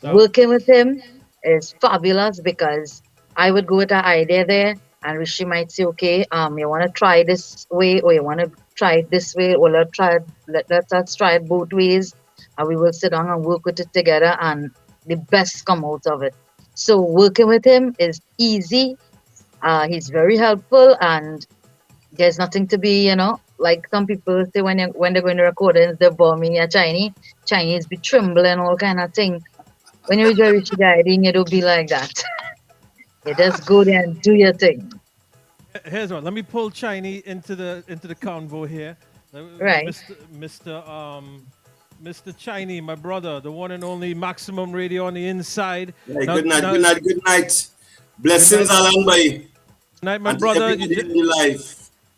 Oh. Working with him is fabulous because I would go with an idea there and Rishi might say, okay, you want to try this way or you want to try it this way or let's try it both ways. And we will sit down and work with it together and the best come out of it. So working with him is easy. He's very helpful and there's nothing to be, like some people say when they're going to record it, they're bombing a Chinese be trembling, all kind of thing. When you enjoy Richie Guiding, you don't be like that. You just go there and do your thing. Here's one. Let me pull Chinese into the convo here. Right. Mr. Chinese, my brother, the one and only Maximum Radio on the inside. Hey, good night. Blessings along by. Night, my brother.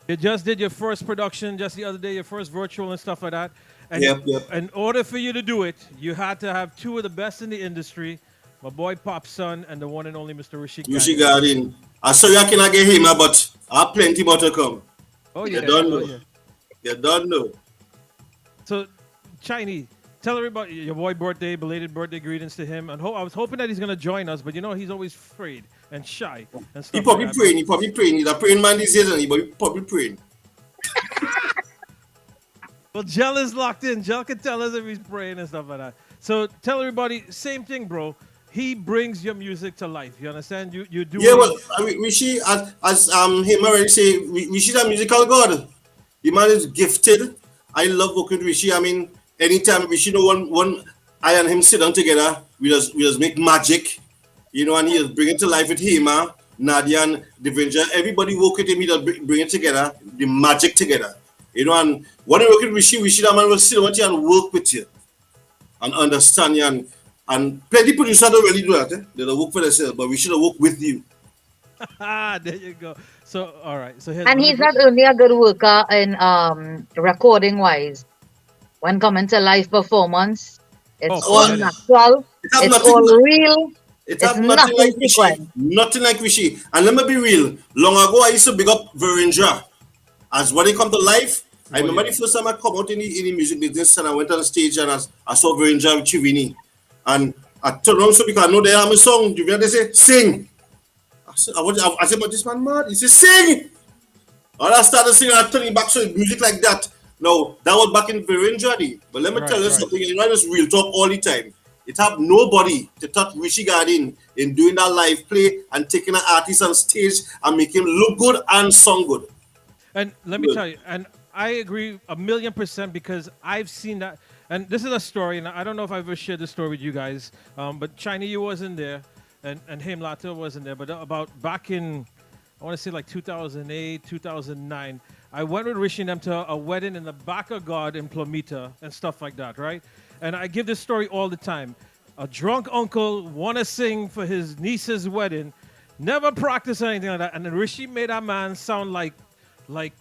You just did your first production just the other day, your first virtual and stuff like that. And yep. In order for you to do it, you had to have two of the best in the industry, my boy Pop's son and the one and only Mr. Rishi Garin. I saw you cannot get him, but I have plenty more to come. Oh, yeah. You don't know. Yeah. You don't know. So, Chinese, tell everybody your boy birthday, belated birthday greetings to him. And I was hoping that he's going to join us, but he's always afraid and shy and stuff. He probably praying. He's a praying man these days, and he probably praying. Well, Jell is locked in. Jell can tell us if he's praying and stuff like that. So tell everybody, same thing, bro. he brings your music to life. You understand? You're Yeah, well, doing. I mean, Rishi, as him already say, Rishi's a musical god. The man is gifted. I love working with Rishi. I mean, anytime Rishi, I and him sit down together, we just make magic, and he just bring it to life with him, Nadia and Devendra. Everybody work with him, he just bring it together, the magic together, and when you work with Rishi, that man will sit down with you and work with you and understand you, and plenty producers don't really do that. They don't work for themselves, but we should have worked with you. There you go. So all right. So here's And let me he's bring. not only a good worker in recording wise. When coming to live performance, Oh, it's all forget it. natural, It have it's nothing. all real, It it's have nothing like nothing Rishi. sequence. Nothing like Rishi. And let me be real. Long ago, I used to big up Virendra. As when it come to life, I Oh remember yeah. the first time I come out in the music business and I went on stage and I saw Virendra with Chivini. And I turned around so because I know they have a song. You they say, sing. I said, but this man mad. He said, sing. And I started singing and turning back to music like that. No, that was back in Virendra day. But let me tell Right. you Right. something, you know this real talk all the time. It have nobody to touch Rishi Gardin in doing that live play and taking an artist on stage and make him look good and sound good. And let me Good. tell you, and I agree 1,000,000% because I've seen that. And this is a story, and I don't know if I've ever shared this story with you guys, but China, you wasn't there, and Haim Lato wasn't there. But about back in, I want to say like 2008, 2009, I went with Rishi and them to a wedding in the back of God in Plomita and stuff like that, right? And I give this story all the time. A drunk uncle want to sing for his niece's wedding, never practice or anything like that, and then Rishi made that man sound like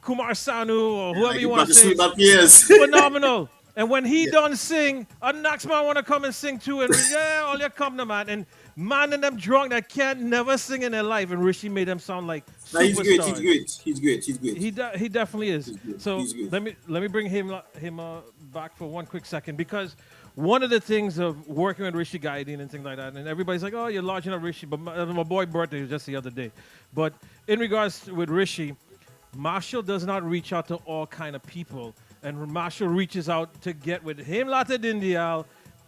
Kumar Sanu or whoever Like you you want to practice say. with that, yes. Phenomenal. And when he done sing, a next man want to come and sing too. And yeah, all you come to man. And man and them drunk that can't never sing in their life. And Rishi made them sound like Nah, he's great, he's superstars. great, he's great, he's great. He definitely is. He's good, So he's good. let me bring him back for one quick second because one of the things of working with Rishi Gaidin and things like that, and everybody's like, oh, you're larging up Rishi, but my boy birthday was just the other day. But in regards with Rishi, Marshall does not reach out to all kind of people, and Marshall reaches out to get with him, Lata Dindial,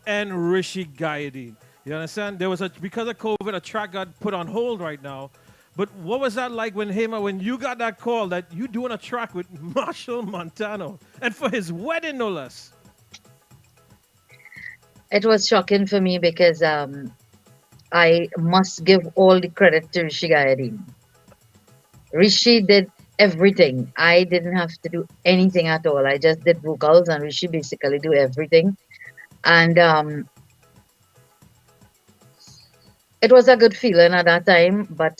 and Rishi Gaidin. You understand? There was because of COVID, a track got put on hold right now. But what was that like when you got that call that you doing a track with Marshall Montano and for his wedding, no less? It was shocking for me because I must give all the credit to Rishi Gayadeen. Rishi did everything. I didn't have to do anything at all. I just did vocals and Rishi basically do everything. And it was a good feeling at that time, but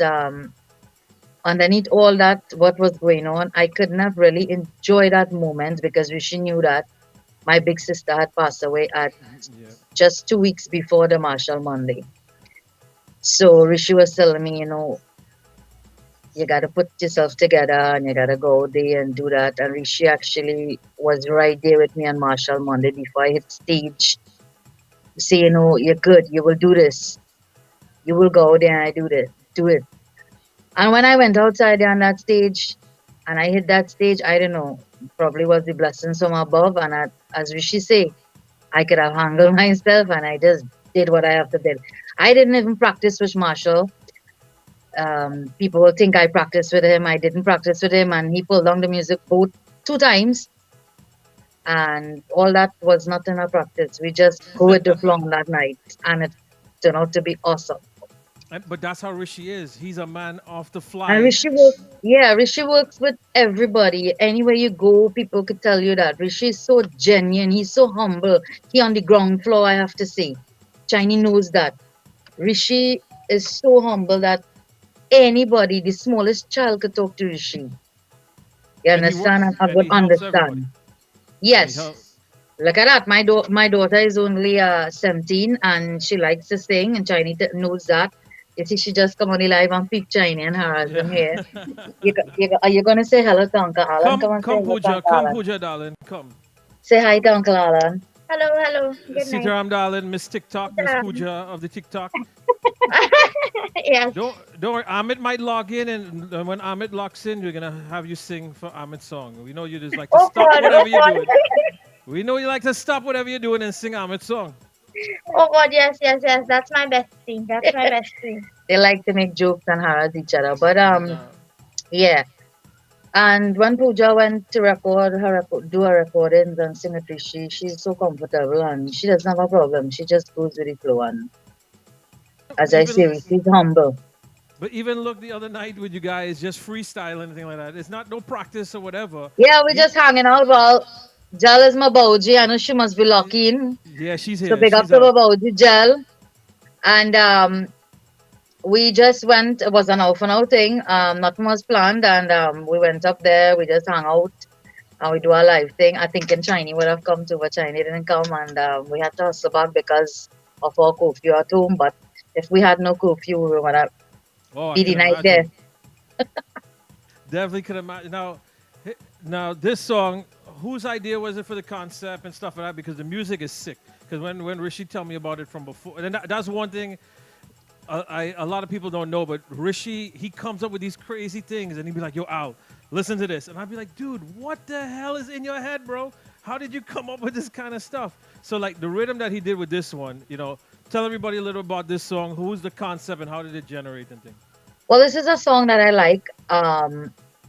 underneath all that, what was going on, I could not really enjoy that moment because Rishi knew that my big sister had passed away at just 2 weeks before the Marshall Monday. So Rishi was telling me, you got to put yourself together and you got to go there and do that. And Rishi actually was right there with me on Marshall Monday before I hit stage. Say, you're good, you will do this. You will go there and I do it. And when I went outside there on that stage and I hit that stage, I don't know, probably was the blessings from above. And as Rishi say, I could have handled myself and I just did what I have to do. I didn't even practice with Marshall. People will think I practiced with him. I didn't practice with him, and he pulled down the music both 2 times, and all that was not in our practice. We just go with the flow on that night, and it turned out to be awesome. But that's how Rishi is. He's a man off the And fly. Rishi works with everybody. Anywhere you go, people could tell you that. Rishi is so genuine. He's so humble. He on the ground floor, I have to say. Chiny knows that. Rishi is so humble that anybody, the smallest child could talk to Rishi. You And he understand? works And I and would he helps everybody. understand. And he helps. Yes. Look at that. My daughter is only 17 and she likes to sing and Chinese knows that. You see, she just come on the live and pick Chinese and her husband here. Are you going to say hello to Uncle Alan? Come and say hello to Uncle Come Alan. Pooja, darling, come. Say hi to Uncle Alan. Hello, hello. Good night. Sitaram, darling, Miss TikTok, Miss Pooja of the TikTok. Yes. Don't worry. Amit might log in, and when Amit locks in, we're gonna have you sing for Amit's song. We know you just like to Oh stop God, whatever oh you're God. doing. We know you like to stop whatever you're doing and sing Amit's song. Oh God, yes, yes, yes. That's my bestie. That's my bestie. They like to make jokes and harass each other. But yeah. And when Pooja went to do her recordings and sing it, she's so comfortable and she doesn't have a problem. She just goes with the flow. And as I Even say, she's humble. but even look the other night with you guys just freestyle anything like that. It's not no practice or whatever. Yeah, we're just hanging out. Well, Jal is my bougie. I know she must be lucky. Yeah, she's So here. big up She's to my up. bougie, Jal. And we just went. It was an off and out thing. Nothing was planned, and we went up there. We just hung out and we do our live thing. I think in Chinese would have come to, but Chinese didn't come, and we had to hustle back because of our curfew at home. But if we had no curfew, we would have Oh, I be can the night there. imagine. Definitely could imagine. Now this song, whose idea was it for the concept and stuff like that? Because the music is sick. Because when Rishi tell me about it from before, and that's one thing a lot of people don't know, but Rishi, he comes up with these crazy things, and he'd be like, "Yo, Al, listen to this," and I'd be like, "Dude, what the hell is in your head, bro? How did you come up with this kind of stuff?" So like the rhythm that he did with this one, tell everybody a little about this song. Who's the concept and how did it generate and things? Well, this is a song that I like.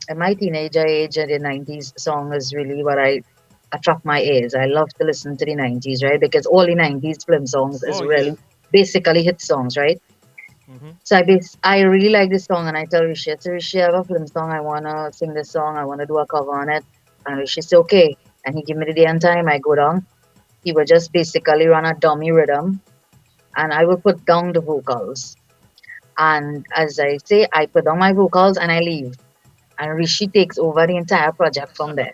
In my teenager age, the 90s song is really what I attract my ears. I love to listen to the 90s, right? Because all the 90s film songs is Oh yeah. really basically hit songs, right? Mm-hmm. So I really like this song, and I tell Rishi, I say, Rishi, I have a film song. I wanna sing this song. I wanna do a cover on it. And Rishi said, okay. And he give me the day and time. I go down. He would just basically run a dummy rhythm, and I will put down the vocals. And as I say, I put down my vocals and I leave. And Rishi takes over the entire project from there.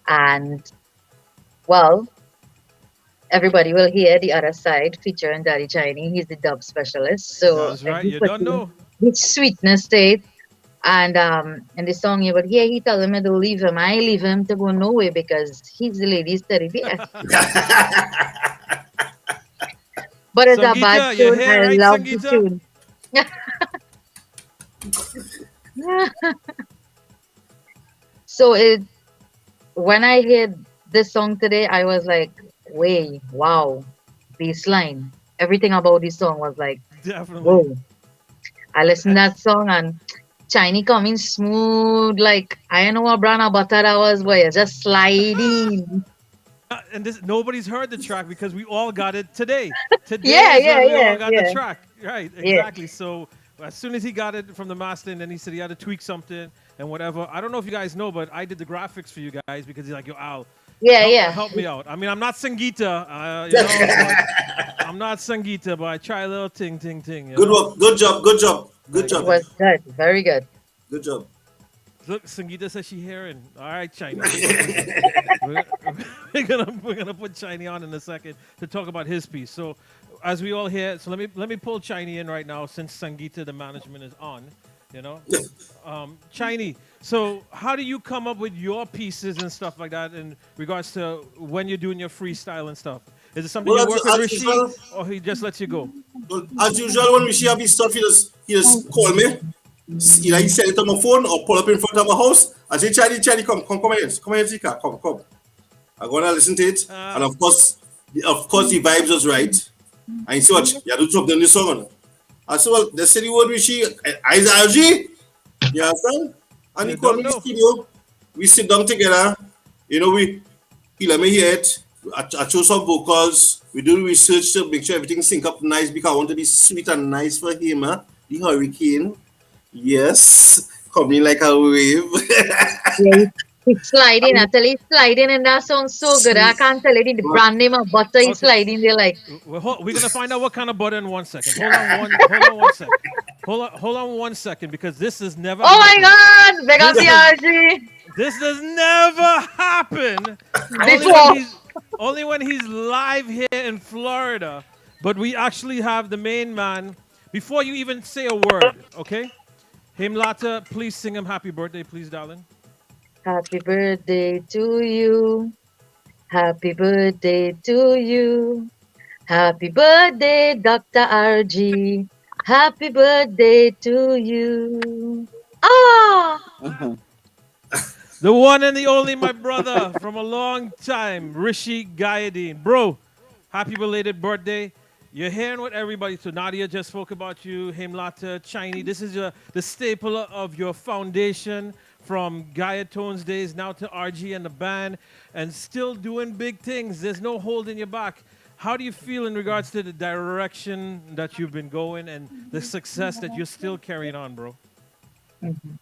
And well, everybody will hear the other side featuring Daddy Chinese. He's the dub specialist. So That's right. he You put don't know. the sweetness to it. And in the song you would hear he telling me to leave him. I leave him to go nowhere because he's the lady's teddy bear. But it's a bad Sangeeta, you tune. here, I right, love the Sangeeta? tune. So when I heard this song today, I was like, "Way, wow, bass line, everything about this song was like, Definitely. whoa." I listened to that song and Chinese coming smooth, like I don't know what brand of butter that was, but it's just sliding. And this nobody's heard the track because we all got it today. Today Yeah, is yeah, when we all yeah, got the yeah, track. Right, yeah. exactly. So as soon as he got it from the master, and then he said he had to tweak something and whatever. I don't know if you guys know, but I did the graphics for you guys because he's like, "Yo, Al, Yeah, help, yeah. help me out." I mean, I'm not Sangeeta, but I'm not Sangeeta, but I try a little ting, ting, ting. Good work. Good job. Good job. Good It job. was good, very good. Good job. Look, Sangeeta says she hearing. All right, Chinese. we're gonna put Chinese on in a second to talk about his piece. So, as we all hear, so let me pull Chinese in right now since Sangeeta the management is on. Chinese. So, how do you come up with your pieces and stuff like that in regards to when you're doing your freestyle and stuff? Is it something Well, you work with as Rishi, usual, or he just lets you go? as usual, when we see his stuff, he just call me. Either he send it on my phone or pull up in front of my house. I say, Charlie, come here, Zika, come. I'm gonna listen to it, and of course, the vibes was right. And you see what you have to drop down the song. I said, well, they said the word Rishi, IRG, you understand? And he called me in the studio. We sit down together. He let me hear it. I chose some vocals. We do research to make sure everything sync up nice because I want to be sweet and nice for him. The hurricane. Yes. Coming like a wave. Yeah, he's sliding. I tell you, he's sliding, and that sounds so good. I can't tell you the brand name of butter he's sliding. They're like, We're gonna find out what kind of butter in 1 second. Hold on 1 second. Hold on 1 second because this has never. oh my happened. God, big up the RG. This does never happen. Before. Only when he's live here in Florida. But we actually have the main man. Before you even say a word, okay? Himlata, please sing him happy birthday, please, darling. Happy birthday to you. Happy birthday to you. Happy birthday, Dr. RG. Happy birthday to you. Ah! The one and the only, my brother, from a long time, Rishi Gayadeen. Bro, happy belated birthday. You're hearing what everybody. So Nadia just spoke about you, Himlata, Chinese. This is the staple of your foundation from Gaia Tones days now to RG and the band, and still doing big things. There's no holding you back. How do you feel in regards to the direction that you've been going and the success that you're still carrying on, bro? Mhm.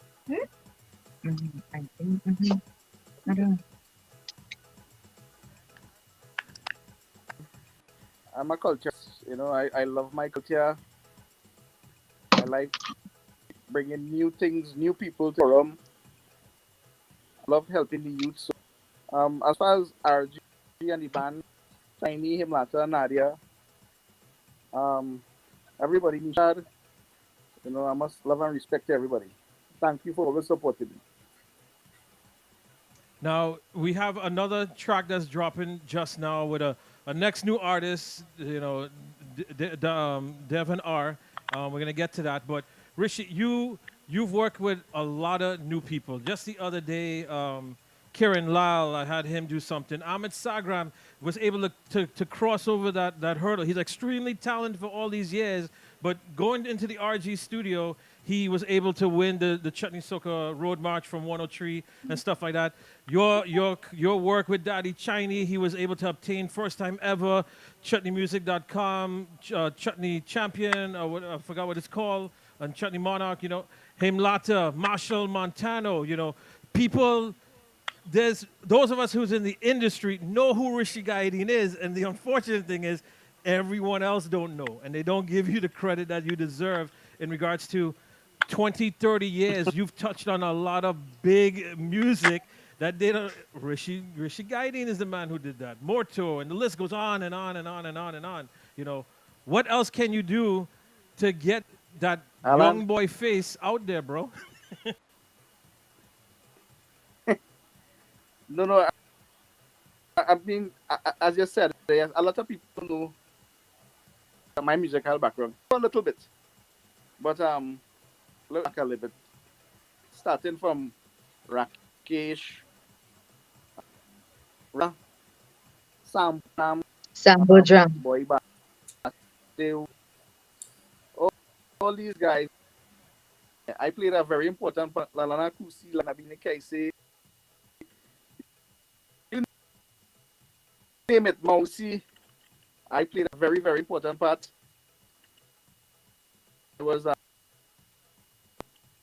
I think, I don't I'm a culture. You know, I love my culture. I like bringing new things, new people to forum. I love helping the youth. So, as far as RG and the band, Shiny, Himlata, Nadia, um, everybody, Nishad, you know, I must love and respect everybody. Thank you for always supporting me. Now we have another track that's dropping just now with a next new artist, Devon R. We're gonna get to that, but Rishi, you've worked with a lot of new people. Just the other day, Kieran Lyle, I had him do something. Ahmed Sagram was able to cross over that hurdle. He's extremely talented for all these years, but going into the RG studio, he was able to win the Chutney Soka Road March from 103 and stuff like that. Your work with Daddy Chinese, he was able to obtain first time ever chutneymusic.com, Chutney Champion, or what, I forgot what it's called, and Chutney Monarch, Hemlata, Marshall Montano, people, there's those of us who's in the industry know who Rishi Gaidin is, and the unfortunate thing is everyone else don't know, and they don't give you the credit that you deserve in regards to 20, 30 years. You've touched on a lot of big music that they don't. Rishi Gaidin is the man who did that. Morto, and the list goes on and on and on and on and on. What else can you do to get that Alan, young boy face out there, bro? no, I mean, as you said, there's a lot of people know my musical background a little bit, but look back a little bit, starting from Rakesh, Sam, Sambo drum. Boy Bate, all these guys. I played a very important part. Lalana Kusi, Lana Bine Kaise, you name it, Mousy. I played a very, very important part. It was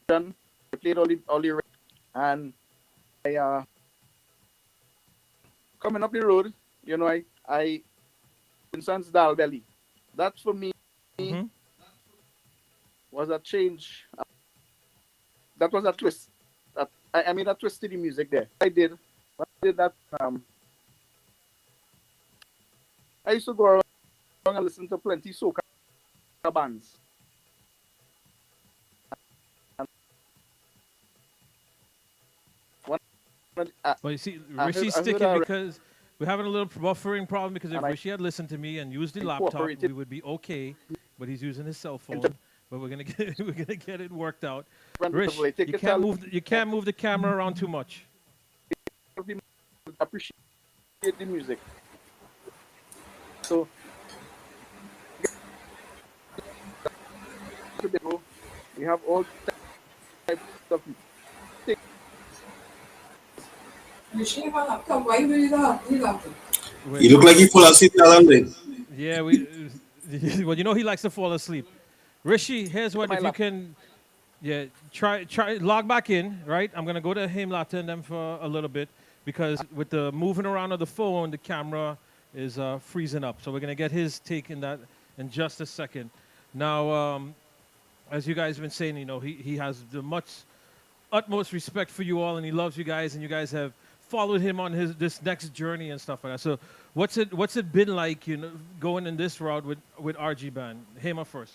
done. I played all the and I coming up the road, I Vincent's Dal Belly. That for me was a change. That was a twist. I made a twist to the music there. I did. I did that. I used to go around and listen to plenty soca bands. Well, you see, Rishi's sticking because we're having a little buffering problem because if Rishi had listened to me and used the laptop, we would be okay. But he's using his cell phone. But we're gonna get it worked out. Rish, you can't move the camera around too much. Appreciate the music. So we have all types of You look like you fall asleep, Alan. Yeah, well, he likes to fall asleep. Rishi, here's what if you can, try log back in, right? I'm gonna go to Hemlata and them for a little bit because with the moving around of the phone, the camera is freezing up. So we're gonna get his take in that in just a second. Now, as you guys have been saying, he has the utmost respect for you all, and he loves you guys, and you guys have followed him on this next journey and stuff like that. So what's it been like, going in this route with RG Band? Hema first.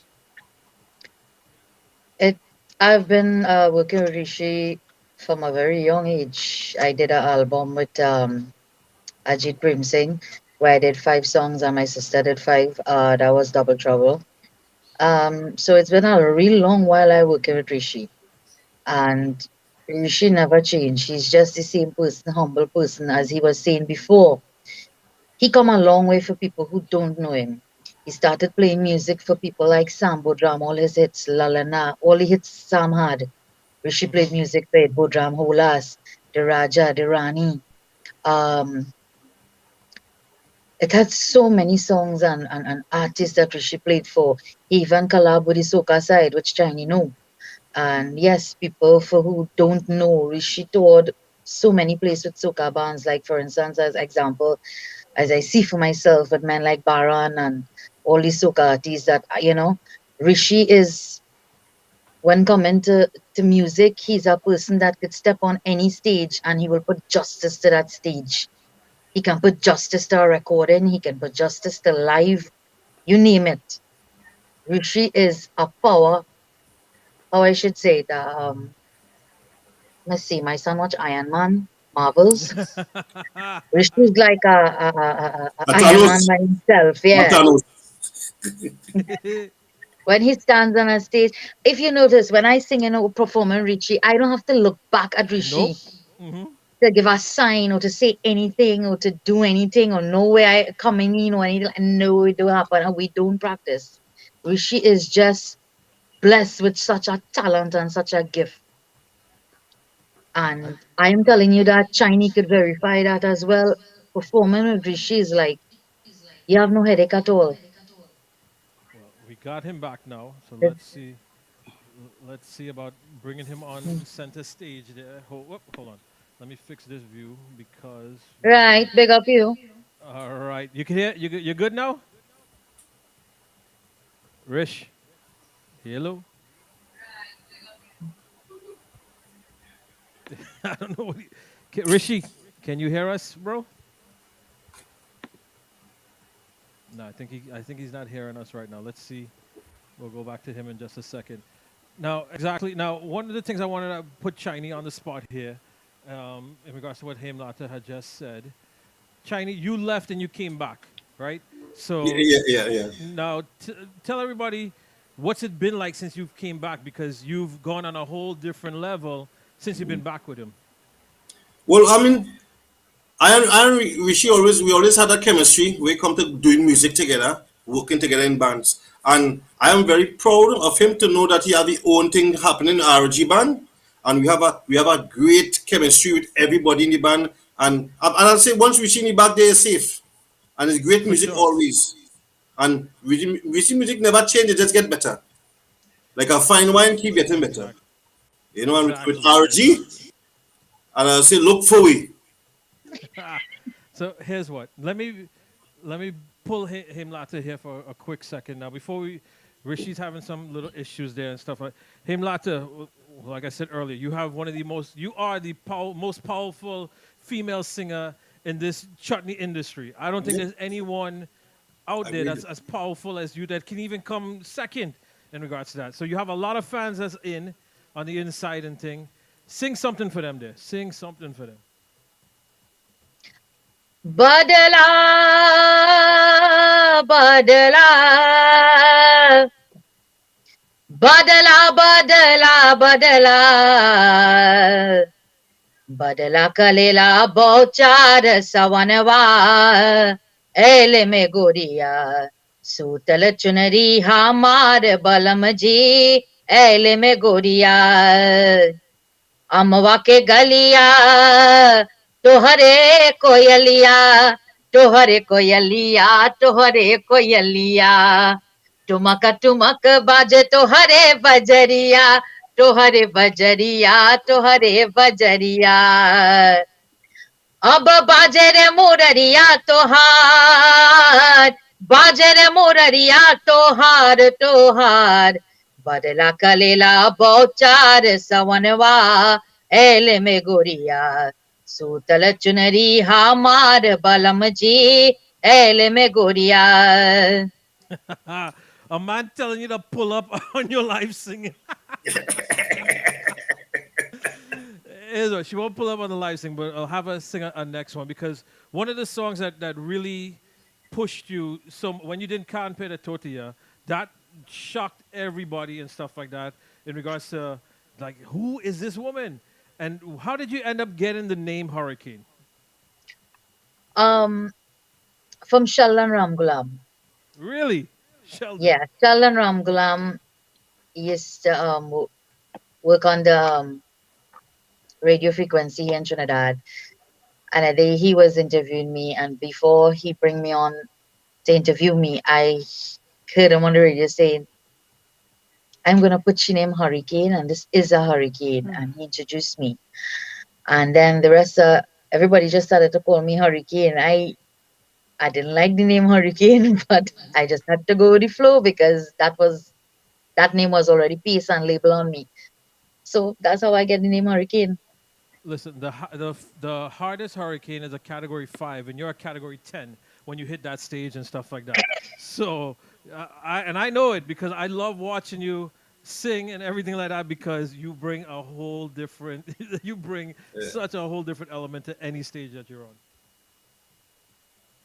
I've been working with Rishi from a very young age. I did an album with Ajit Prem Singh where I did 5 songs and my sister did 5. That was Double Trouble. So it's been a real long while I working with Rishi, and Rishi never changed. He's just the same person, humble person as he was saying before. He come a long way for people who don't know him. He started playing music for people like Sam Bodram, all his hits, Lalana, all the hits Sam had. Rishi played music for it, Bodram, Holas, the Raja, the Rani. Um, it had so many songs and artists that Rishi played for. He even collabed with the Soca side, which Chinese know. And yes, people for who don't know, Rishi toured so many places with soca bands. Like for instance, as example, as I see for myself with men like Baran and all these soca artists that Rishi is when coming to music, he's a person that could step on any stage and he will put justice to that stage. He can put justice to a recording, he can put justice to live, you name it. Rishi is a power, how I should say it, let's see, my son watch Iron Man, Marvels. Rishi's like a Iron Man Thanos. by himself, Not yeah. Thanos. When he stands on a stage, if you notice, when I sing and perform in Richie, I don't have to look back at Nope. Rishi Hmm. to give a sign or to say anything or to do anything or know where I coming in or anything. No, it don't happen. And we don't practice. Rishi is just blessed with such a talent and such a gift. And I am telling you that Shiny could verify that as well. Performing with Rishi is like you have no headache at all. Well, we got him back now, so It's- let's see. Let's see about bringing him on mm. center stage there. Hold on. Let me fix this view because. Right, big up you. All right, you can hear. You're good now, Rish. Hello. I don't know what. Rishi, can you hear us, bro? No, I think he's not hearing us right now. Let's see. We'll go back to him in just a second. Now, exactly. Now, one of the things I wanted to put Chinese on the spot here, in regards to what Hemlata had just said. Chinese, you left and you came back, right? Yeah, So yeah, yeah, yeah. now tell everybody what's it been like since you've came back because you've gone on a whole different level since you've been back with him. Well, I mean, we always had a chemistry. We come to doing music together, working together in bands, and I am very proud of him to know that he have his own thing happening in RG band, and we have a great chemistry with everybody in the band. And I'll say once we see him back there, safe, and it's great For music sure. always. And we see music never change; it just get better. Like a fine wine, keep getting better. Exactly. You know, and with Exactly. RG, and I'll say look for we. So here's what. Let me pull him Latte here for a quick second now. Before we, Rishi's having some little issues there and stuff like. Him Latte, like I said earlier, you have one of the most. You are the most powerful female singer in this chutney industry. I don't think Yeah. there's anyone out there Agreed. that's as powerful as you that can even come second in regards to that. So you have a lot of fans that's in on the inside and thing. Sing something for them there. Sing something for them. Badala, badala, badala, badala, badala, badala kalela bochar sawanwa, ele me goriya, sutal chunari hamar balamji, ele me goriya. अमवा के गलिया तोहरे कोयलिया तोहरे कोयलिया तोहरे कोयलिया टुमक टुमक बाजे तोहरे बजरिया तोहरे बजरिया तोहरे बजरिया अब बाजे रे मुररिया तोहार बाजे रे मुररिया तोहार तोहार बदला कलेला बौचार सवनवा एले में गोरिया सूतल चुनरी हमार बलम जी एले में गोरिया. A man telling you to pull up on your live singing. She won't pull up on the live sing, but I'll have her sing a next one because one of the songs that really pushed you, so when you did Can't Pay the Tortilla, that shocked everybody and stuff like that in regards to, like, who is this woman? And how did you end up getting the name Hurricane? Um, from Shallan Ramgulam. Really? Sheldon. Yeah, Shallan Ramgulam used to work on the radio frequency in Trinidad, and he was interviewing me. And before he bring me on to interview me, I heard him on the radio saying, "I'm gonna put your name Hurricane, and this is a hurricane." And he introduced me, and then the rest everybody just started to call me Hurricane. I didn't like the name Hurricane, but I just had to go with the flow because that name was already piece and label on me. So that's how I get the name Hurricane. Listen, the hardest hurricane is a category 5, and you're a category 10 when you hit that stage and stuff like that. So, I know it because I love watching you sing and everything like that because you bring a whole different you bring such a whole different element to any stage that you're on.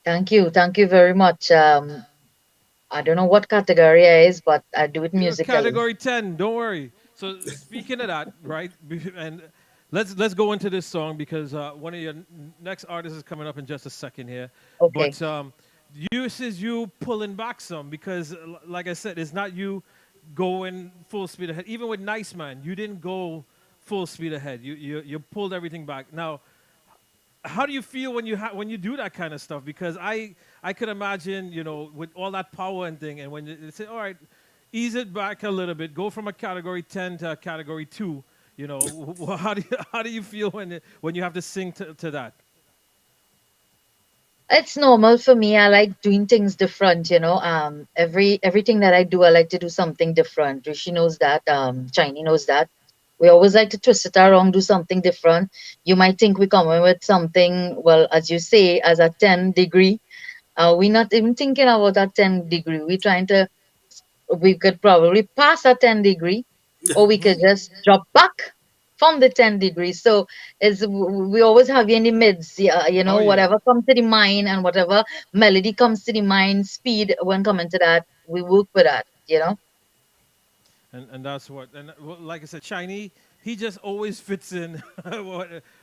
Thank you very much. I don't know what category I is, but I do it You're musically. category 10. Don't worry. So speaking of that, right? And let's go into this song because one of your next artists is coming up in just a second here. Okay. But you says you pulling back some because, like I said, it's not you going full speed ahead. Even with Nice Man, you didn't go full speed ahead. You pulled everything back. Now, how do you feel when when you do that kind of stuff? Because I could imagine, with all that power and thing, and when they say, all right, ease it back a little bit, go from a category 10 to a category 2. How do you feel when you have to sing to that? It's normal for me. I like doing things different, everything that I do, I like to do something different. She knows that, Chinese knows that. We always like to twist it around, do something different. You might think we're coming with something, well, as you say, as a 10 degree. We're not even thinking about that 10 degree. We could probably pass a 10 degree, or we could just drop back from the 10 degrees. So we always have you in the mids, yeah, Oh yeah. whatever comes to the mind and whatever melody comes to the mind, speed when coming to that, we work with that. And that's what, and like I said, Chinese, he just always fits in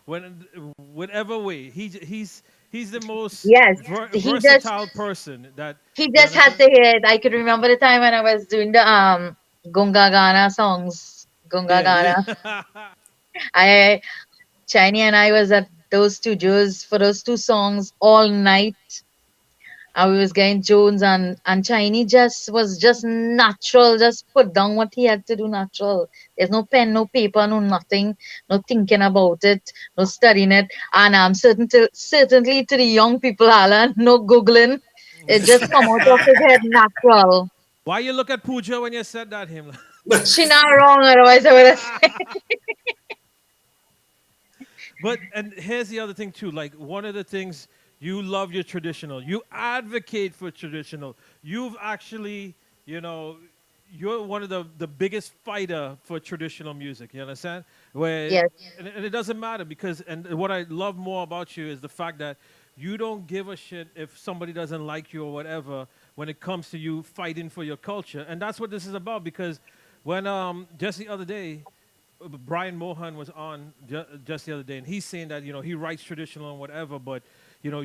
when whatever way. He's the most Yes, he just versatile person that he you just had understand. to hear it. I could remember the time when I was doing the Gunga Gana songs. Gunga Yeah, Gana. yeah. I Chiny and I was at those studios for those two songs all night. And we was getting Jones, and Chiny just was just natural, just put down what he had to do natural. There's no pen, no paper, no nothing, no thinking about it, no studying it. And I'm certainly to the young people, Alan, no googling. It just come out of his head natural. Why you look at Pooja when you said that him? She not wrong, otherwise I would have said. But and here's the other thing too. Like one of the things you love your traditional. You advocate for traditional. You've actually, you know, you're one of the biggest fighter for traditional music. You understand? Where Yes. and it doesn't matter because and what I love more about you is the fact that you don't give a shit if somebody doesn't like you or whatever when it comes to you fighting for your culture. And that's what this is about because when just the other day Brian Mohan was on just the other day, and he's saying that he writes traditional and whatever, but you know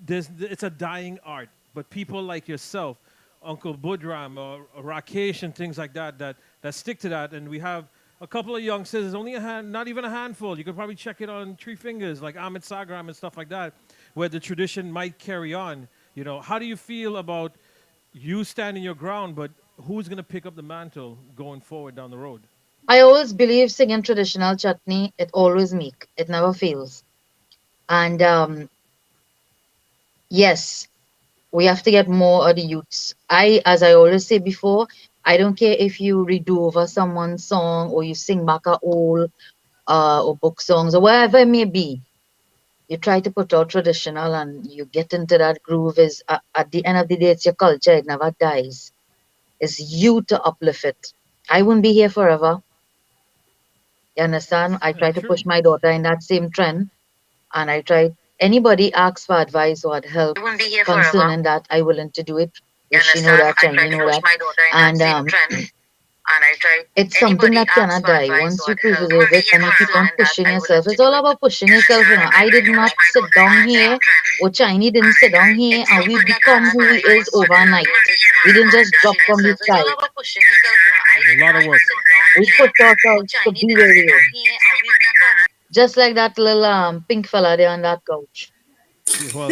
it's a dying art. But people like yourself, Uncle Budram or Rakesh and things like that stick to that, and we have a couple of youngsters. There's only a hand, not even a handful. You could probably check it on Three Fingers, like Ahmed Sagram and stuff like that, where the tradition might carry on. How do you feel about you standing your ground, but who's going to pick up the mantle going forward down the road? I always believe singing traditional chutney, it always make, it never fails. And yes, we have to get more of the youths. As I always say before, I don't care if you redo over someone's song or you sing back a old or book songs or whatever it may be. You try to put out traditional and you get into that groove. Is at the end of the day, it's your culture. It never dies. It's you to uplift it. I won't be here forever. You understand? I try to True. push my daughter in that same trend, and I try. Anybody asks for advice or help I won't be here forever. concerning that, I willing to do it. You She know understand? that, I and try you to know push that, my daughter in that and same trend. It's something that cannot die. Once you preserve it and you keep on pushing yourself, it's all about pushing yourself. You know, I did not sit down here, or Chinese didn't sit down here, and we become who we is overnight. We didn't just drop from the sky. A lot of work. We pushed ourselves to be where we is. Just like that little pink fella there on that couch. Yeah, well,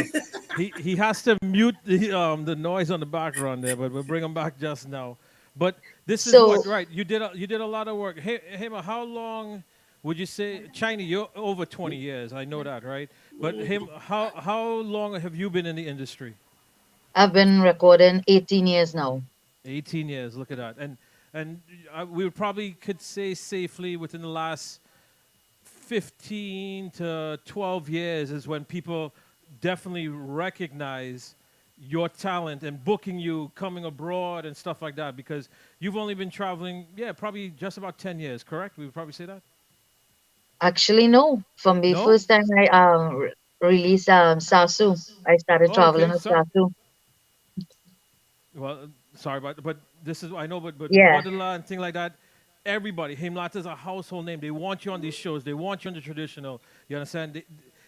he has to mute the noise on the background there, but we'll bring him back just now. But this is So what right. You did a lot of work. Hey, Hema, how long would you say China? You're over 20 years. I know that, right? But him, how long have you been in the industry? I've been recording 18 years now. 18 years. Look at that. And we would probably could say safely within the last 15 to 12 years is when people definitely recognize your talent and booking you coming abroad and stuff like that, because you've only been traveling, yeah, probably just about 10 years, correct? We would probably say that? Actually, no. From the No? first time I released Sasu, I started Oh, traveling okay. with So, Sasu. well, sorry, but this is, I know, but Yeah. Wadala and thing like that, everybody, Himlata is a household name. They want you on these shows. They want you on the traditional. You understand?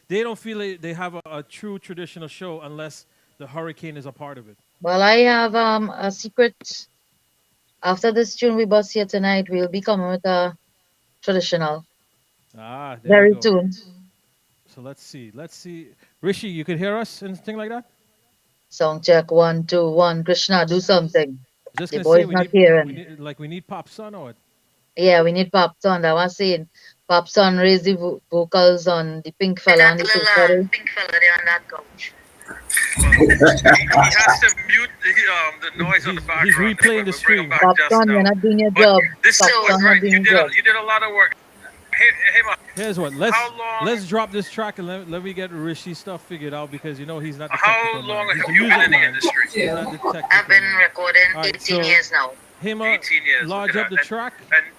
They don't feel they have a true traditional show unless the hurricane is a part of it. Well, I have a secret. After this tune we bust here tonight, we'll be coming with a traditional Ah, there we very go. soon. So let's see. Let's see. Rishi, you could hear us and thing like that? Sound check 1, 2, 1. Krishna, do something. Just The gonna say boy's not hearing. we need pop son or what? Yeah, we need Pop Son. I was saying, Pop Son raise the vocals on the pink fella on the sofa. He has to mute the noise on the background. He's replaying the stream. Pop Son, you're not doing your job. This Pop is Son, not right. doing your job. You did a lot of work. Here's what. Let's drop this track and let me get Rishi stuff figured out, because you know he's not the technical man. He's the music man. He's not the technical I've been man. recording All right, 18 so years now. Hema, 18 years. lodge up the track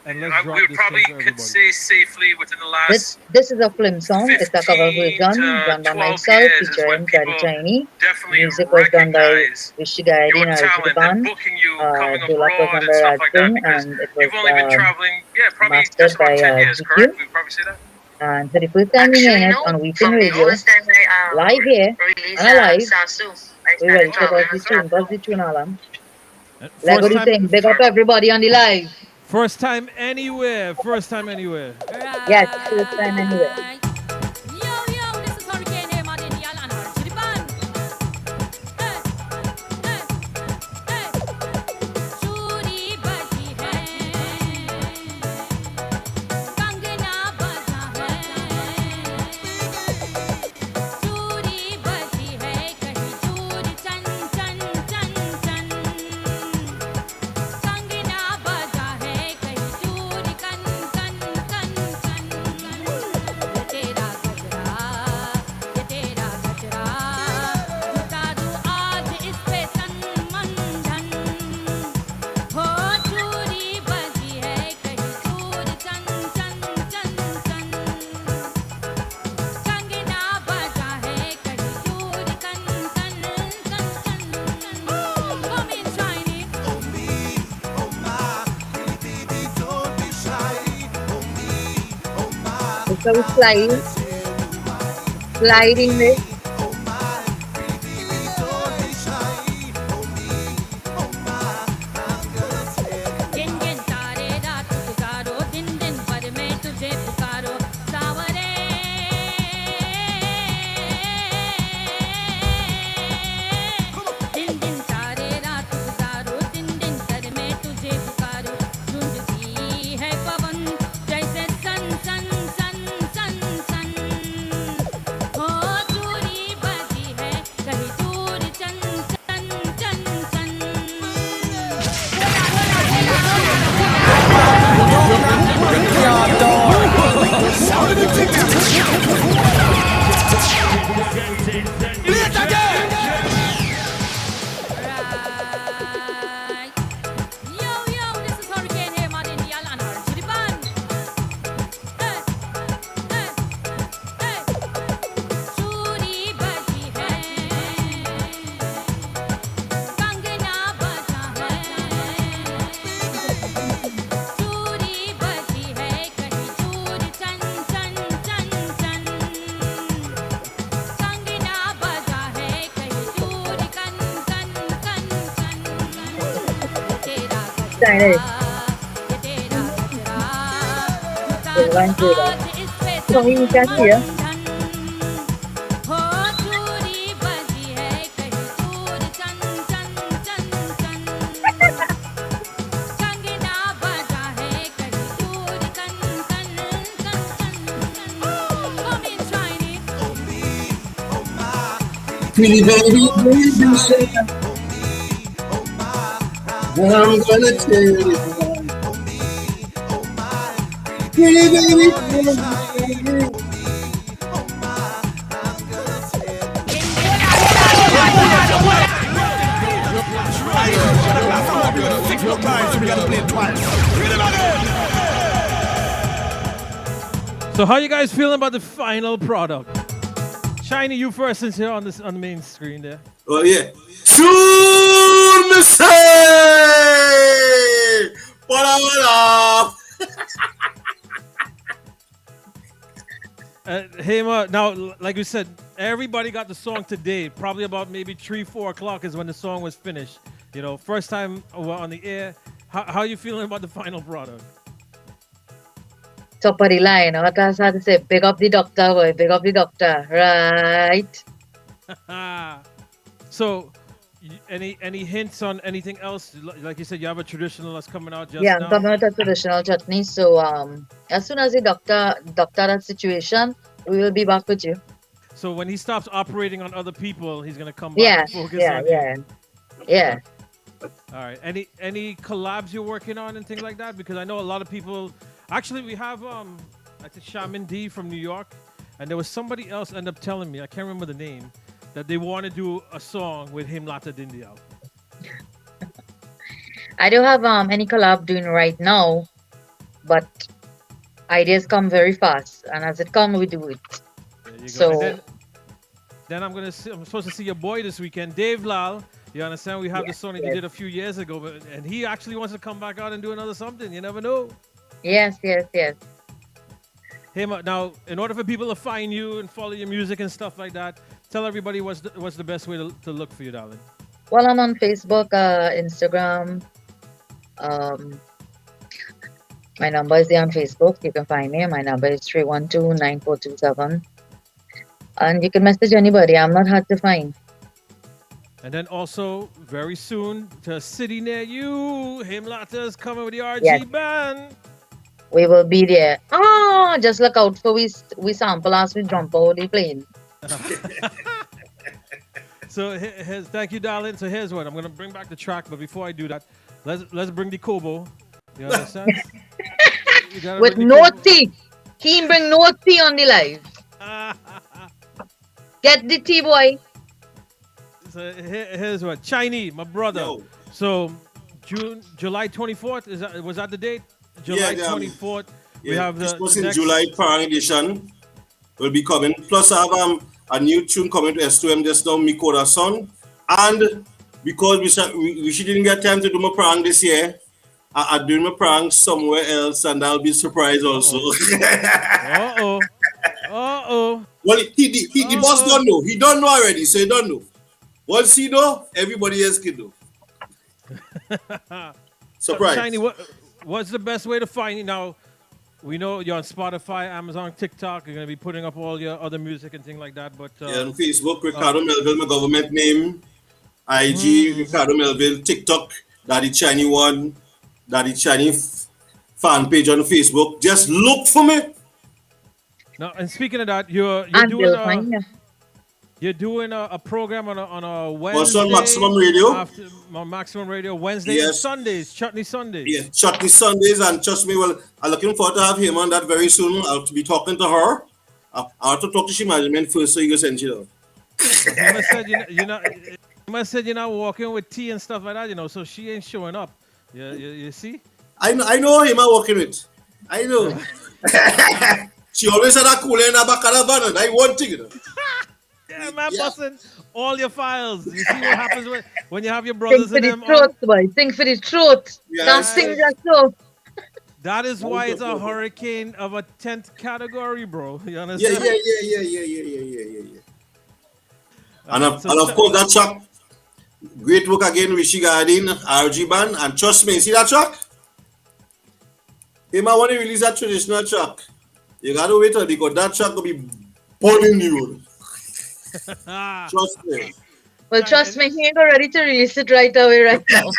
and let's drop we this probably thing for could everybody. say safely within the last This is a film song. It's a cover version done by 12 myself, years is featuring when Daddy people Chinese. definitely Music was done by recognize Rishi Gaidi your and talent Band. and booking you coming Dulak was abroad done and by stuff Raj like that, Singh, because and it was you've only been traveling, probably mastered just about by 10 years, GQ. correct? We probably say that? And for the first time we're hearing it on Weekend Radio, live here, and alive, we're ready to buzz the tune. Buzz the tune, Alan. Lego the thing. Big up everybody on the live. First time anywhere. First time anywhere. Yes, first time anywhere. So sliding this. Oh, China. One good. So you can hear. Pretty baby, baby, say I'm gonna tell you. Pretty baby, baby, So how you guys feeling about the final product? Shiny, you first since you're on the main screen there. Oh yeah. Soon me say, wala. Hema, now, like we said, everybody got the song today. Probably about maybe 3, 4 o'clock is when the song was finished. You know, first time on the air. How you feeling about the final product? Top of the line. What I had to say, big up the doctor, boy. Big up the doctor. Right. So, any hints on anything else? Like you said, you have a traditional that's coming out just Yeah, I'm now. coming with a traditional chutney. So as soon as the doctor that situation, we will be back with you. So when he stops operating on other people, he's gonna come back Yeah, and focus yeah, on yeah. you. Yeah. All right. Any collabs you're working on and things like that? Because I know a lot of people. Actually, we have I think Shaman D from New York, and there was somebody else end up telling me, I can't remember the name, that they want to do a song with him Lata Dindial. I don't have any collab doing right now, but ideas come very fast, and as it comes, we do it. There you go. So And then I'm supposed to see your boy this weekend, Dave Lal. You understand? We have the song that he yes. did a few years ago, and he actually wants to come back out and do another something. You never know. yes, yes, yes. Hey, now, in order for people to find you and follow your music and stuff like that, tell everybody what's the best way to look for you, darling. Well, I'm on Facebook, Instagram. My number is there on Facebook. You can find me. My number is 312-9427. And you can message anybody. I'm not hard to find. And then also, very soon, to a city near you, Himlata's coming with the RG Yes. band. We will be there. Oh, just look out for we sample as we jump out the plane. So thank you, darling. So here's what I'm gonna bring back the track, but before I do that, let's bring the Kobo. You understand? You gotta With bring the no Kobo. tea. He bring no tea on the live. Get the tea, boy. So here's what Chinese, my brother. So July 24th was that the date? July 24th. We have the Christmas in next. July Parang edition will be coming. Plus, I have a new tune coming to S2M just now, Mikoda Son. And because we didn't get time to do my prank this year, I'm doing my prank somewhere else, and I'll be surprised also. Well, the boss don't know. He don't know already, so he don't know. Once he know, everybody else can know. Surprise. Shiny, what's the best way to find you now? We know you're on Spotify, Amazon, TikTok. You're gonna be putting up all your other music and things like that. But Yeah, on Facebook, Ricardo Melville, my government name. IG, Ricardo Melville. TikTok, Daddy Chiny One. Daddy Chiny fan page on Facebook. Just look for me. now, and speaking of that, you're And doing they'll find you. you're doing a program on a Wednesday. Also on Maximum Radio. On Maximum Radio Wednesday and Yes. Sundays, Chutney Sundays. Yeah, Chutney Sundays, and trust me, well, I'm looking forward to have him on that very soon. I'll be talking to her. I have to talk to she management first, so you can send you down. You must said you must said you're not walking with tea and stuff like that, you know. So she ain't showing up. You see? I know him I'm working with. I know. She always had a cooler in her back of the van. I want thing, you know. Yeah, man, busting all your files. You see what happens when you have your Sing brothers for and the them throat, boy. Sing for the throat. Can't sing that so. That is why it's a hurricane of a 10th category, bro. You Yeah. understand? And of course, Great work again, Rishi Gardin, RG Band, and trust me, see that track? He might want to release that traditional track. You gotta wait till because that track will be burning you. Trust me. Well, trust me, he ain't ready to release it right away, right now.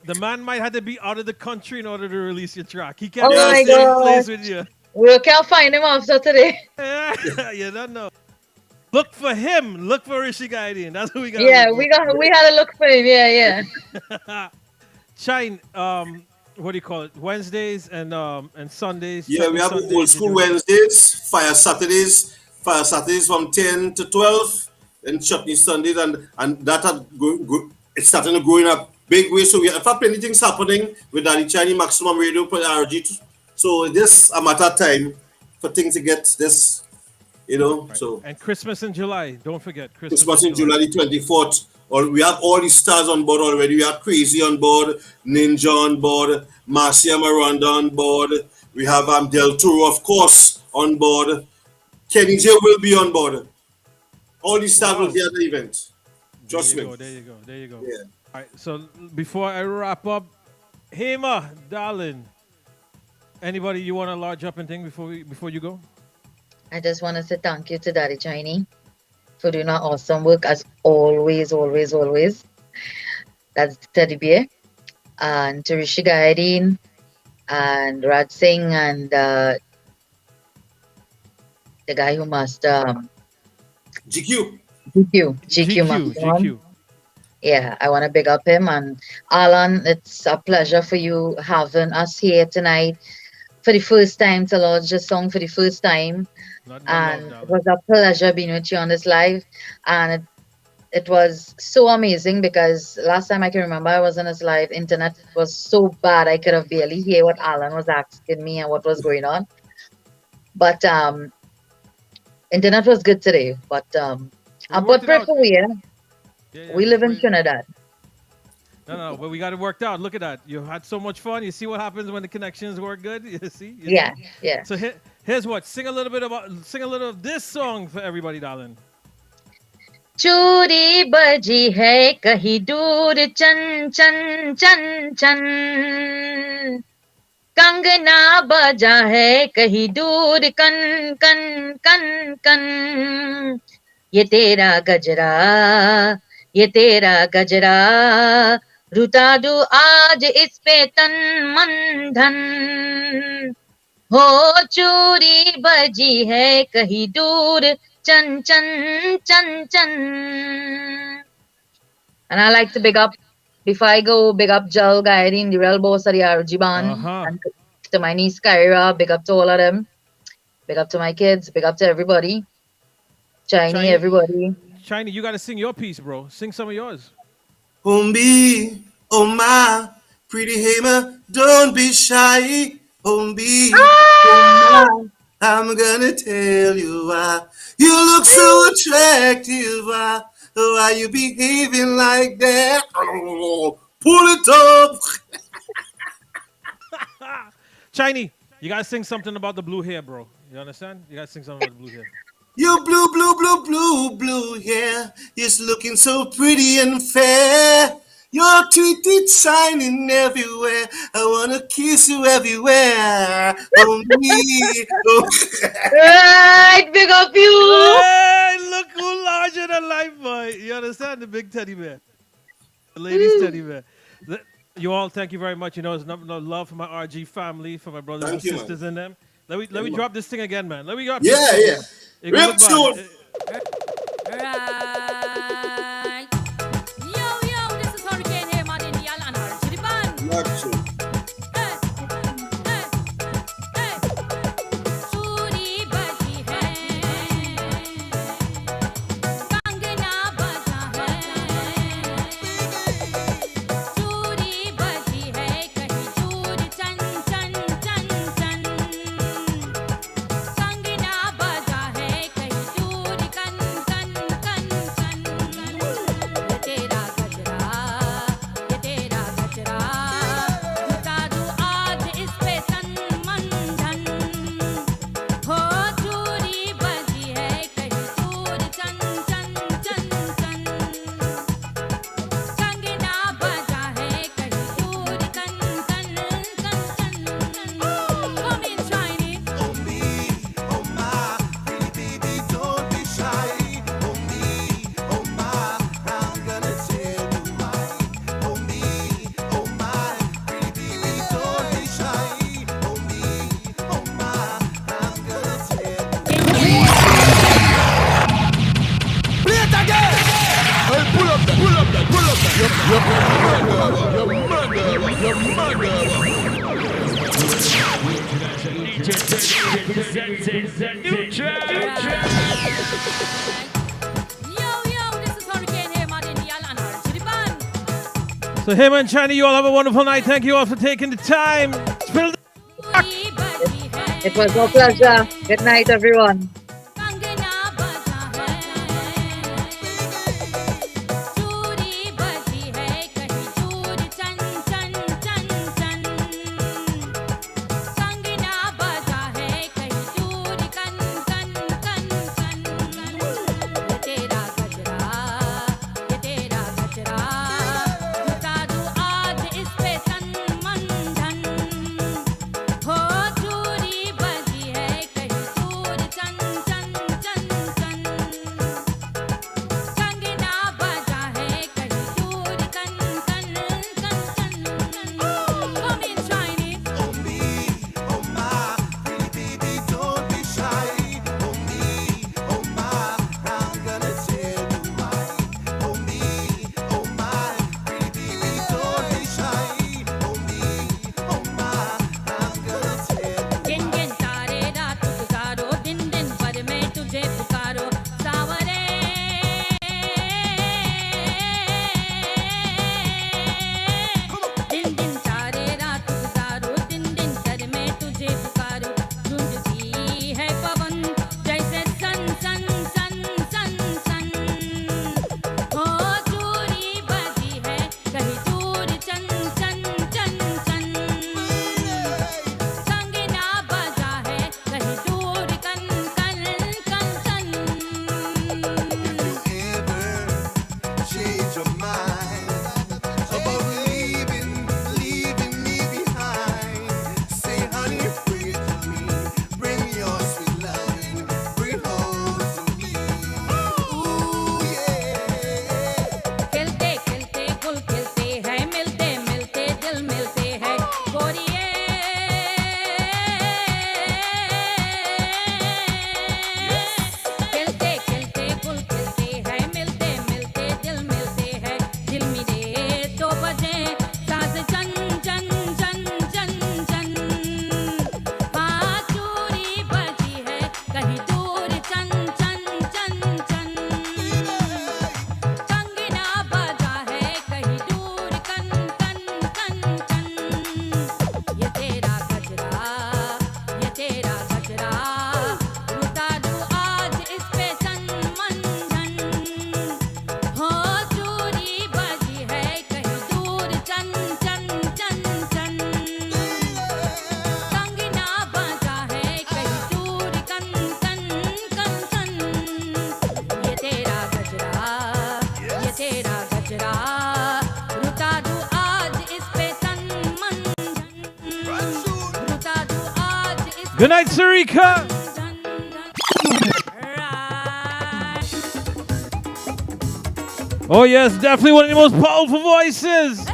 The man might have to be out of the country in order to release your track. He can't Oh be in the my same God. place with you. We can't find him after today. You don't know. Look for him. Look for Rishi Guardian. That's who we gotta Yeah, look we had to look for him. Yeah, for. Shine, what do you call it? Wednesdays and Sundays. Yeah, we Chutney have Sundays, old you school do- Wednesdays, fire Saturdays from 10 to 12, and chutney Sundays, and that had it's starting to grow in a big way. So we have plenty things happening with Daddy Chinese Maximum Radio for RG. So this a matter of time for things to get this, so And Christmas in July. Don't forget Christmas Christmas in in July. July the 24th. Or we have all the stars on board already. We have Crazy on board, Ninja on board, Marcia Miranda on board. We have Del Toro, of course, on board. Kenny J will be on board. All these stars will Wow. be at the event. There Trust you me. go. There you go. There you go. Yeah. All right. So before I wrap up, Hema, darling, anybody you want to lodge up and thing before you go? I just want to say thank you to Daddy Chinese for doing our awesome work as always, always, always. That's Teddy Bear. And to Rishi Gayadeen and Raj Singh and the guy who master GQ. GQ master. Yeah, I want to big up him. And Alan, it's a pleasure for you having us here tonight for the first time to launch a song for the first time. And it was a pleasure being with you on this live. And it was so amazing because last time I can remember I was on this live, internet was so bad I could have barely hear what Alan was asking me and what was going on. But internet was good today. But but pray for we, we live in Trinidad. No, but we got it worked out. Look at that. You had so much fun. You see what happens when the connections work good? You see? Yeah, see? yeah. So here's what. Sing a little of this song for everybody, darling. चूड़ी बजी है कहीं दूर चन चन चन चन कंगना बजा है कहीं दूर कन कन कन कन ये तेरा गजरा रुता दू आज इस पे तन मन धन हो चूड़ी बजी है कहीं दूर Chan chan chan chan. And I like to big up, before I go, big up Jal, Gairin, the real boss of the RG band. And to my niece Kyra, big up to all of them. Big up to my kids, big up to everybody. Shiny, everybody. Shiny, you got to sing your piece, bro. Sing some of yours. Homie, oh my, pretty Hamer, don't be shy. Homie, oh my, I'm gonna tell you why. You look so attractive. Why you behaving like that? Oh, pull it up. Shiny, you gotta sing something about the blue hair, bro. You understand? You gotta sing something about the blue hair. Your blue hair is looking so pretty and fair. Your teeth shining everywhere. I wanna kiss you everywhere. Oh me. Oh. Right, big up you. Hey, look who larger than life, boy. You understand? The big teddy bear. The ladies' teddy bear. You all, thank you very much. You know, it's nothing but love for my RG family, for my brothers Thank and you, sisters in them. Let me man. drop this thing again, man. Let me drop Yeah, this yeah. thing. Rip tune. Right. Yo, this is Hurricane Hammer in the Alan to the band. Not true. चूड़ी बजी है कंगना बजा है चूड़ी बजी है कहीं दूर चन चन चन चन कंगना बजा है कहीं दूर presenting the new track. So him and China, you all have a wonderful night. Thank you all for taking the time. Spill the It was a pleasure. Good night, everyone. Good night, Sarika. Oh yes, definitely one of the most powerful voices.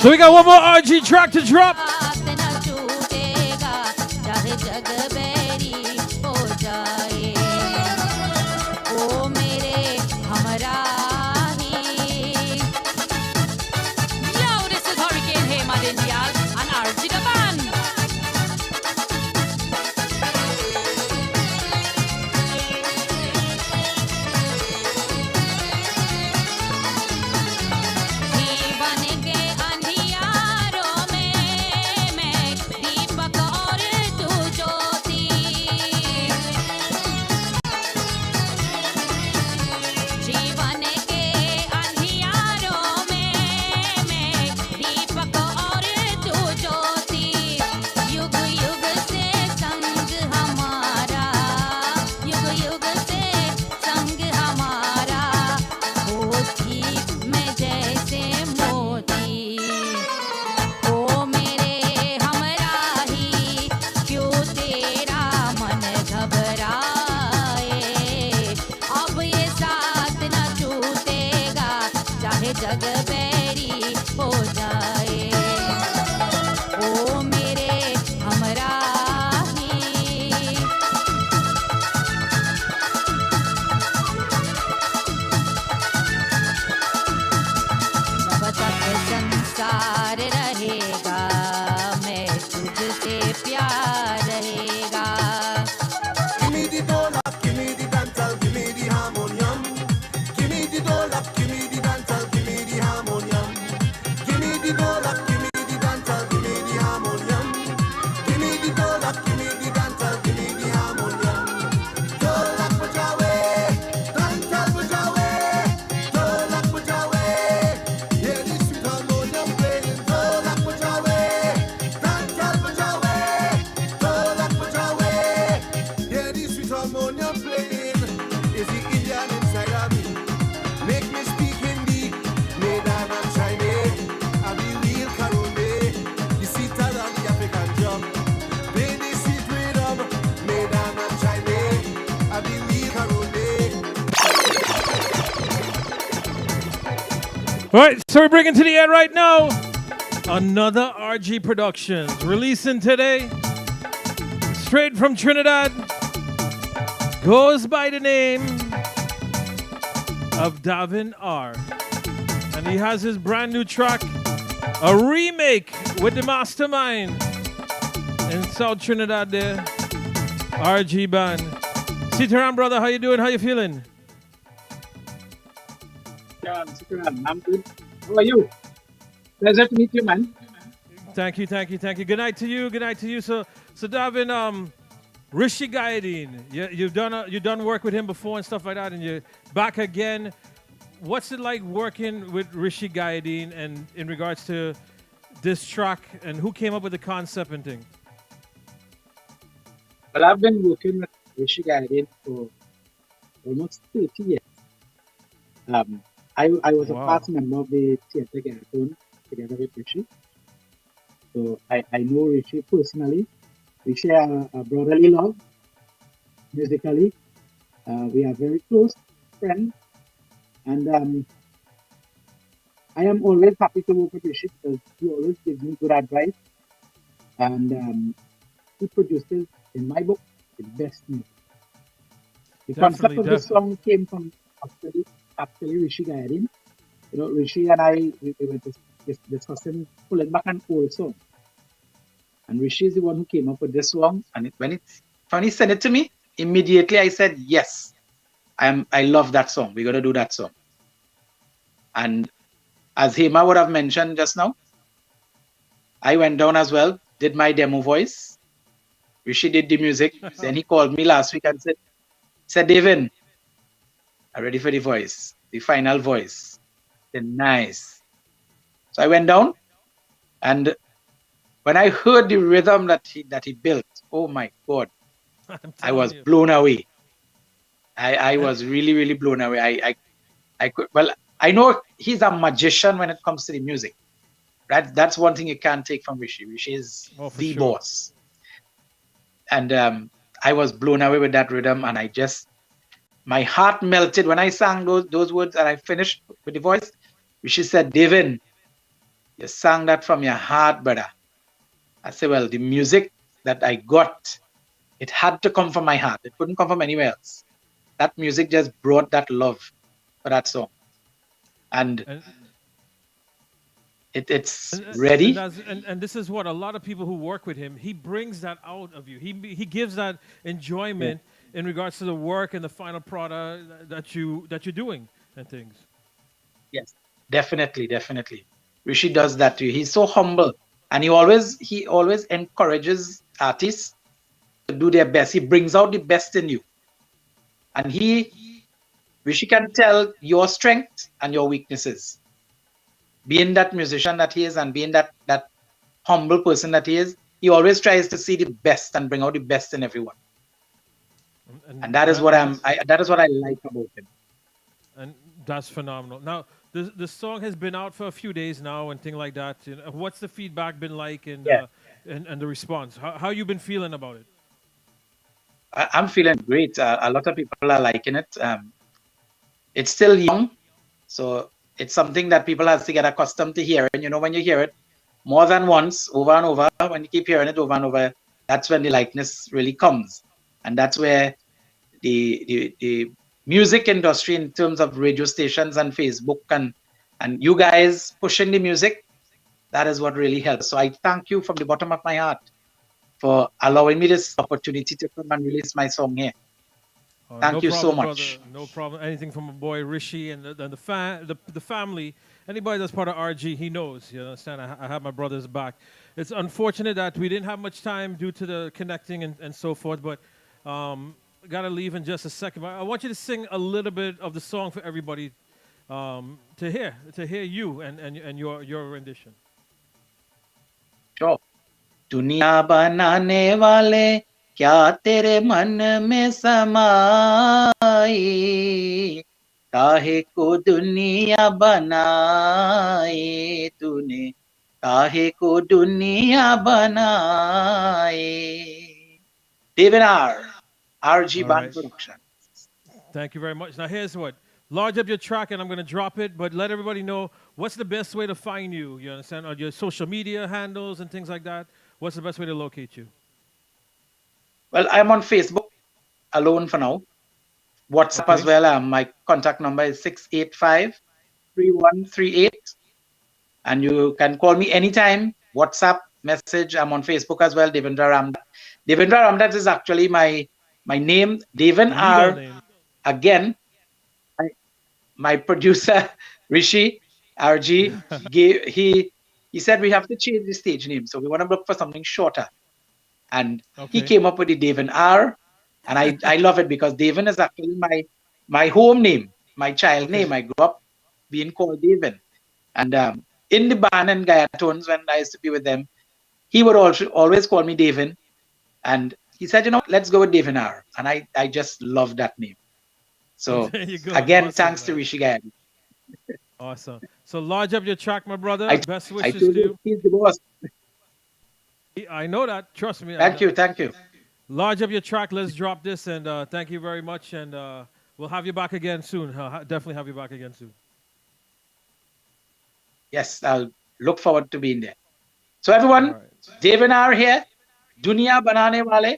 So we got one more RG track to drop. All right, so we're bringing to the air right now another RG Productions, releasing today, straight from Trinidad, goes by the name of Davin R. And he has his brand new track, a remake with the mastermind in South Trinidad there, RG Band. Sitaram, brother, how you doing? How you feeling? I'm good. How are you? Pleasure to meet you, man. Thank you. Good night to you. So Davin, Rishi Guiding, you've done work with him before and stuff like that, and you're back again. What's it like working with Rishi Guiding, and in regards to this track, and who came up with the concept and thing? Well, I've been working with Rishi Guiding for almost 30 years. I was a past member of the Theatre Gathon together with Rishi. So I know Rishi personally. We share a brotherly love musically. We are very close friends. And I am always happy to work with Rishi because he always gives me good advice. And he produces, in my book, the best music. The concept of this song came from actually Rishi Guiding. You know, Rishi and I, we were discussing pulling back an old song. And Rishi is the one who came up with this song. And when he sent it to me, immediately I said, yes, I love that song. We're going to do that song. And as Hema would have mentioned just now, I went down as well, did my demo voice. Rishi did the music. Then he called me last week and said, David, I'm ready for the voice, the final voice. Then nice. So I went down, and when I heard the rhythm that he built, oh my God, I was blown away. I was really, really blown away. I know he's a magician when it comes to the music. That's one thing you can't take from Rishi. Rishi is the boss. And I was blown away with that rhythm, and my heart melted when I sang those words and I finished with the voice. Rishi said, David, You sang that from your heart, brother. I say, well, the music that I got, it had to come from my heart. It couldn't come from anywhere else. That music just brought that love for that song. And it's ready. And this is what a lot of people who work with him, he brings that out of you. He gives that enjoyment in regards to the work and the final product that you're doing and things. Yes, definitely. Rishi does that to you. He's so humble, and he always encourages artists to do their best. He brings out the best in you, and Rishi can tell your strengths and your weaknesses. Being that musician that he is, and being that humble person that he is, he always tries to see the best and bring out the best in everyone. And that is what that is what I like about him. And that's phenomenal. Now, the song has been out for a few days now and things like that. You know, what's the feedback been like and the response? How you been feeling about it? I'm feeling great. A lot of people are liking it. It's still young, so it's something that people have to get accustomed to hearing. You know, when you hear it more than once, over and over, when you keep hearing it over and over, that's when the likeness really comes. And that's where the music industry, in terms of radio stations and Facebook and you guys pushing the music, that is what really helps. So I thank you from the bottom of my heart for allowing me this opportunity to come and release my song here. Thank you so much. Brother. No problem. Anything from my boy Rishi and the family, anybody that's part of RG, he knows. You understand? I have my brother's back. It's unfortunate that we didn't have much time due to the connecting and so forth, but gotta leave in just a second. But I want you to sing a little bit of the song for everybody to hear you and your rendition. Sure. दुनिया बनाने वाले क्या तेरे मन में समाई, काहे को दुनिया बनाई तूने, काहे को दुनिया बनाई. David RG Band Production. Thank you very much. Now here's what. Large up your track and I'm going to drop it, but let everybody know what's the best way to find you. You understand? On your social media handles and things like that. What's the best way to locate you? Well, I'm on Facebook alone for now. WhatsApp as well. My contact number is 685-3138. And you can call me anytime. WhatsApp message. I'm on Facebook as well. Devendra Ramdat. Devendra Ramdat is actually my name. Devan R. Again, my producer, Rishi, RG, he said we have to change the stage name. So we want to look for something shorter. And he came up with the Devan R. And I love it because Devan is actually my home name, my child name. I grew up being called Devan. And in the band and Gayatones, when I used to be with them, he would always call me Devan. And he said, let's go with Devan R. And I just love that name. So again, awesome, thanks to Rishi Gayatone. Awesome. So lodge up your track, my brother. Best wishes to you. He's the boss. I know that. Trust me. Thank you. Lodge up your track. Let's drop this. And thank you very much. And we'll have you back again soon. Definitely have you back again soon. Yes, I'll look forward to being there. So everyone, Devan R here. Dunia Banane Wale.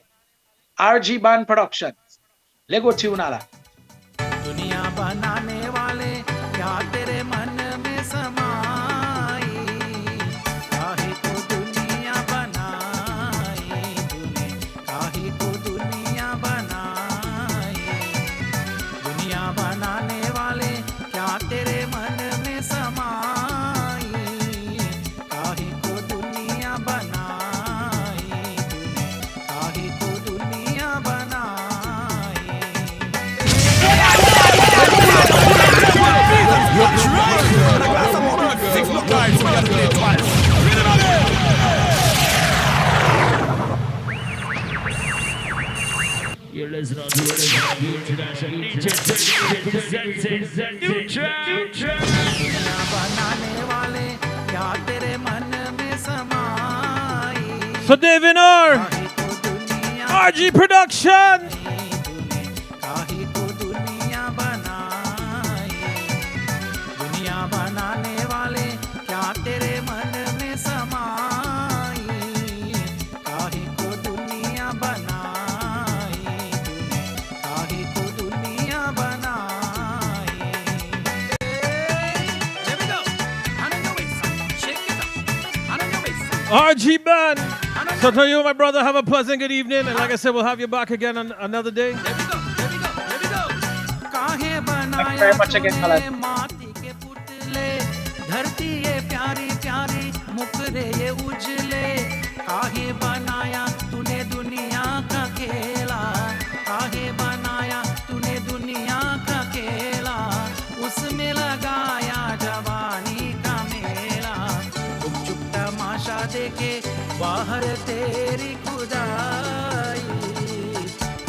RG Band Productions. Lego tune ala. दुनिया बनाने वाले क्या तेरे मन में समाई, काहे को दुनिया बनाई तूने, काहे को दुनिया बनाई. दुनिया बनाने वाले क्या तेरे मन में समाई, काहे को दुनिया बनाई तूने, काहे को दुनिया बनाई. You're listening to the International DJ presenting the new track. दुनिया बनाने वाले क्या तेरे मन में समाई. So Devan R. RG Production. काहे को दुनिया बनाई. दुनिया बनाने वाले क्या तेरे मन RG Band. So tell you, my brother, have a pleasant good evening. And like I said, we'll have you back again on another day. Thank you very much again, Alan. धरती ये प्यारी प्यारी मुकरे ये उजले काहे बनाया तूने दुनिया का खेला काहे बनाया तूने दुनिया का खेला उसमें लगाया जवानी का मेला चुप चुप तमाशा देखे बाहर तेरी खुदाई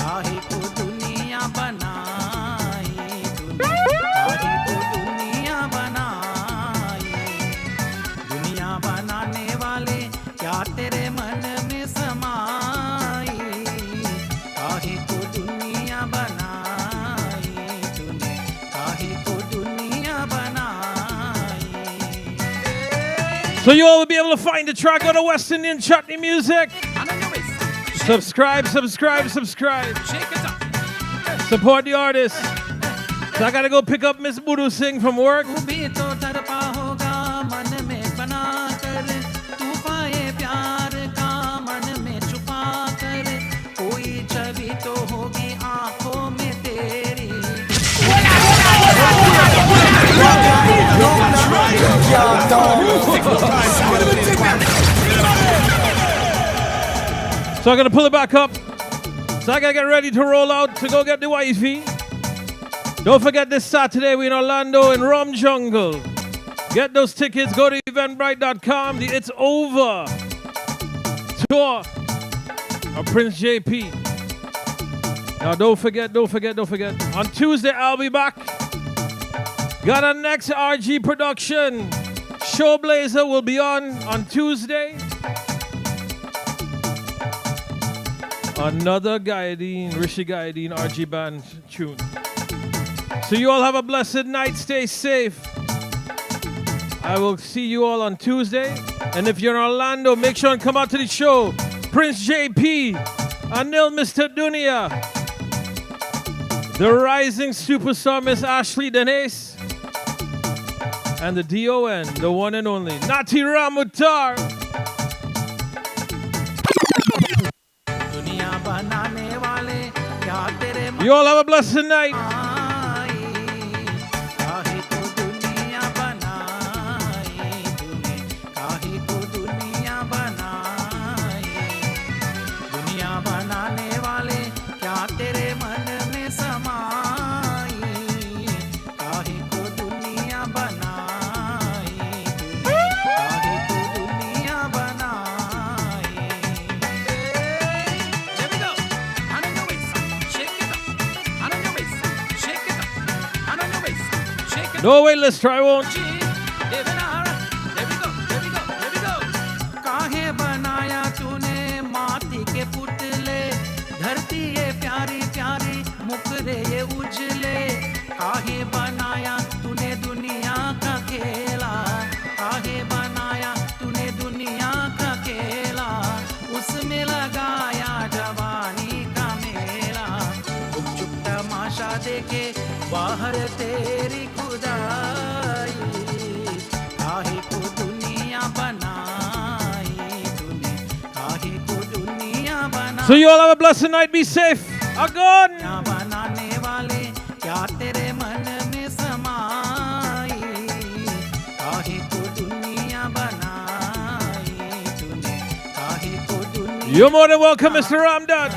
काहे को दुनिया बनाई तूने काहे को दुनिया बनाई दुनिया बनाने वाले क्या तेरे मन में समाई काहे को दुनिया बनाई तूने काहे को दुनिया बनाई. So you all will be able to find the track on the West Indian Chutney Music. Subscribe. Support the artist. So I gotta go pick up Miss Budu Singh from work. तू भी तो तड़पा होगा मन में बना कर तूफान ये प्यार का मन में छुपा कर कोई छवि तो होगी आंखों में तेरी. So I'm gonna pull it back up. So I gotta get ready to roll out to go get the wifey. Don't forget this Saturday we're in Orlando in Rum Jungle. Get those tickets, go to eventbrite.com. The It's Over tour of Prince JP. Now don't forget. On Tuesday I'll be back. Got our next RG production. Showblazer will be on Tuesday. Another Rishi Gaideen RG Band tune. So you all have a blessed night. Stay safe. I will see you all on Tuesday. And if you're in Orlando, make sure and come out to the show. Prince JP, Anil Mr. Dunia, the rising superstar Miss Ashley Denise, and the DON, the one and only Nati Ramutar. दुनिया बनाने वाले क्या तेरे मन You all have a blessed night. काहे को दुनिया बनाई तूने काहे को दुनिया बनाई दुनिया बनाने वाले क्या तेरे मन में समाई काहे को दुनिया बनाई तूने काहे को दुनिया बनाई. Here we go. Hand on your waist, shake it up. Hand on your waist, shake it up. Hand on your waist, shake it up. No wait, let's try one. काहे बनाया तूने माटी के पुतले धरती ये प्यारी प्यारी मुकरे ये उजले काहे बनाया तूने दुनिया का खेला काहे बनाया तूने दुनिया का खेला उसमें लगाया जवानी का मेला चुप चुप तमाशा देखे बाहर तेरी खुदाई काहे को दुनिया बनाई तूने काहे को दुनिया So you all have a blessed night. Be safe. Agon. बनाने वाले क्या तेरे मन में समाई काहे को दुनिया बनाई तूने काहे को दुनिया You're more than welcome, Mr. Ramdan.